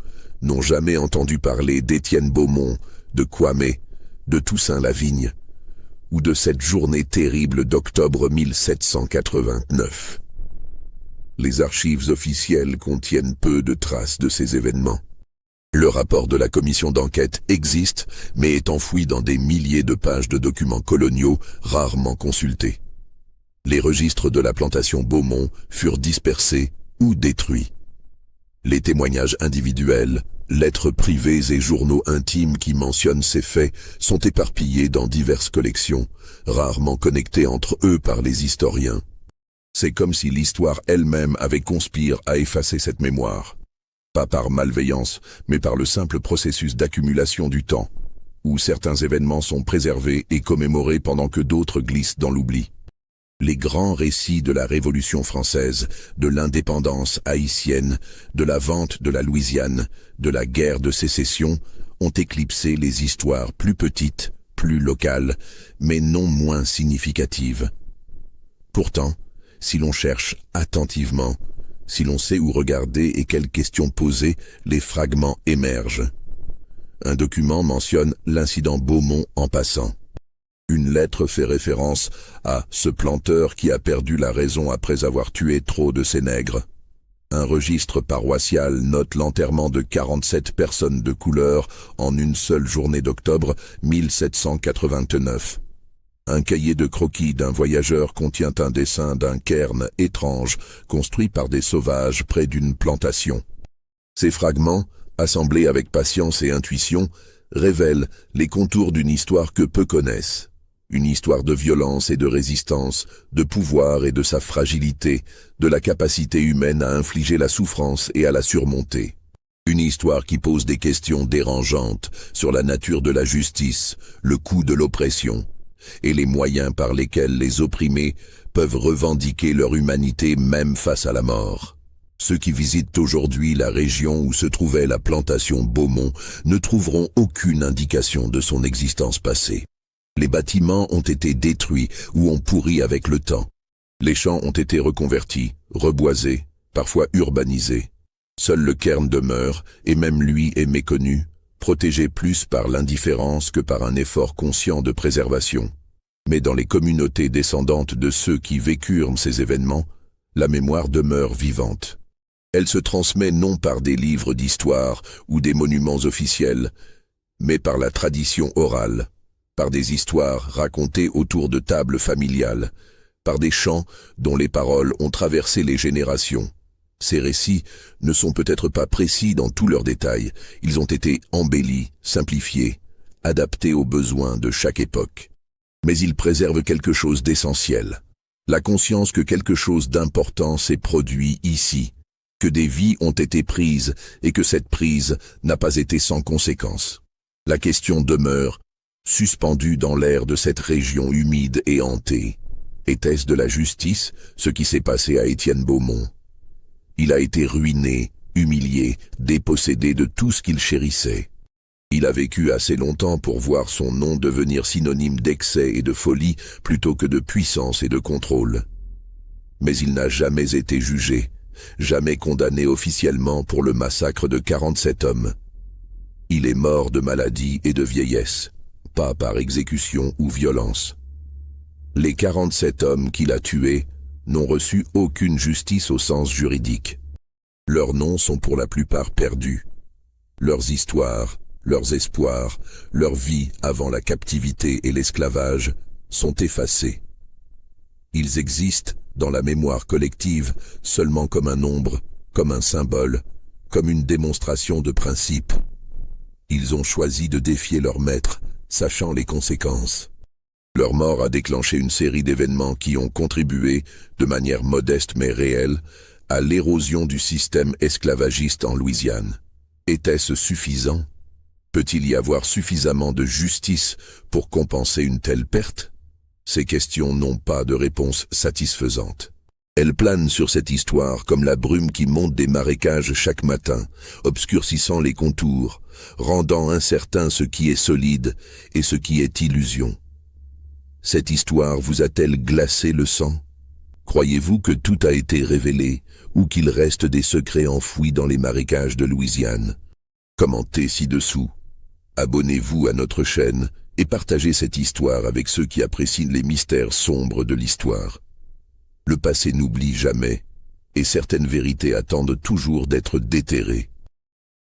n'ont jamais entendu parler d'Étienne Beaumont, de Kwame, de Toussaint Lavigne, ou de cette journée terrible d'octobre 1789. Les archives officielles contiennent peu de traces de ces événements. Le rapport de la commission d'enquête existe, mais est enfoui dans des milliers de pages de documents coloniaux rarement consultés. Les registres de la plantation Beaumont furent dispersés ou détruits. Les témoignages individuels, lettres privées et journaux intimes qui mentionnent ces faits sont éparpillés dans diverses collections, rarement connectés entre eux par les historiens. C'est comme si l'histoire elle-même avait conspiré à effacer cette mémoire. Pas par malveillance, mais par le simple processus d'accumulation du temps, où certains événements sont préservés et commémorés pendant que d'autres glissent dans l'oubli. Les grands récits de la Révolution française, de l'indépendance haïtienne, de la vente de la Louisiane, de la guerre de sécession, ont éclipsé les histoires plus petites, plus locales, mais non moins significatives. Pourtant, si l'on cherche attentivement, si l'on sait où regarder et quelles questions poser, les fragments émergent. Un document mentionne l'incident Beaumont en passant. Une lettre fait référence à ce planteur qui a perdu la raison après avoir tué trop de ses nègres. Un registre paroissial note l'enterrement de 47 personnes de couleur en une seule journée d'octobre 1789. Un cahier de croquis d'un voyageur contient un dessin d'un cairn étrange construit par des sauvages près d'une plantation. Ces fragments, assemblés avec patience et intuition, révèlent les contours d'une histoire que peu connaissent. Une histoire de violence et de résistance, de pouvoir et de sa fragilité, de la capacité humaine à infliger la souffrance et à la surmonter. Une histoire qui pose des questions dérangeantes sur la nature de la justice, le coût de l'oppression, et les moyens par lesquels les opprimés peuvent revendiquer leur humanité même face à la mort. Ceux qui visitent aujourd'hui la région où se trouvait la plantation Beaumont ne trouveront aucune indication de son existence passée. Les bâtiments ont été détruits ou ont pourri avec le temps. Les champs ont été reconvertis, reboisés, parfois urbanisés. Seul le cairn demeure, et même lui est méconnu, protégé plus par l'indifférence que par un effort conscient de préservation. Mais dans les communautés descendantes de ceux qui vécurent ces événements, la mémoire demeure vivante. Elle se transmet non par des livres d'histoire ou des monuments officiels, mais par la tradition orale, par des histoires racontées autour de tables familiales, par des chants dont les paroles ont traversé les générations. Ces récits ne sont peut-être pas précis dans tous leurs détails, ils ont été embellis, simplifiés, adaptés aux besoins de chaque époque. Mais ils préservent quelque chose d'essentiel, la conscience que quelque chose d'important s'est produit ici, que des vies ont été prises et que cette prise n'a pas été sans conséquence. La question demeure, suspendue dans l'air de cette région humide et hantée. Était-ce de la justice, ce qui s'est passé à Étienne Beaumont? Il a été ruiné, humilié, dépossédé de tout ce qu'il chérissait. Il a vécu assez longtemps pour voir son nom devenir synonyme d'excès et de folie plutôt que de puissance et de contrôle. Mais il n'a jamais été jugé, jamais condamné officiellement pour le massacre de 47 hommes. Il est mort de maladie et de vieillesse, pas par exécution ou violence. Les 47 hommes qu'il a tués n'ont reçu aucune justice au sens juridique. Leurs noms sont pour la plupart perdus. Leurs histoires, leurs espoirs, leur vie avant la captivité et l'esclavage sont effacés. Ils existent dans la mémoire collective seulement comme un nombre, comme un symbole, comme une démonstration de principe. Ils ont choisi de défier leur maître, sachant les conséquences. Leur mort a déclenché une série d'événements qui ont contribué, de manière modeste mais réelle, à l'érosion du système esclavagiste en Louisiane. Était-ce suffisant? Peut-il y avoir suffisamment de justice pour compenser une telle perte? Ces questions n'ont pas de réponse satisfaisante. Elles planent sur cette histoire comme la brume qui monte des marécages chaque matin, obscurcissant les contours, rendant incertain ce qui est solide et ce qui est illusion. Cette histoire vous a-t-elle glacé le sang? Croyez-vous que tout a été révélé ou qu'il reste des secrets enfouis dans les marécages de Louisiane? Commentez ci-dessous. Abonnez-vous à notre chaîne et partagez cette histoire avec ceux qui apprécient les mystères sombres de l'histoire. Le passé n'oublie jamais, et certaines vérités attendent toujours d'être déterrées.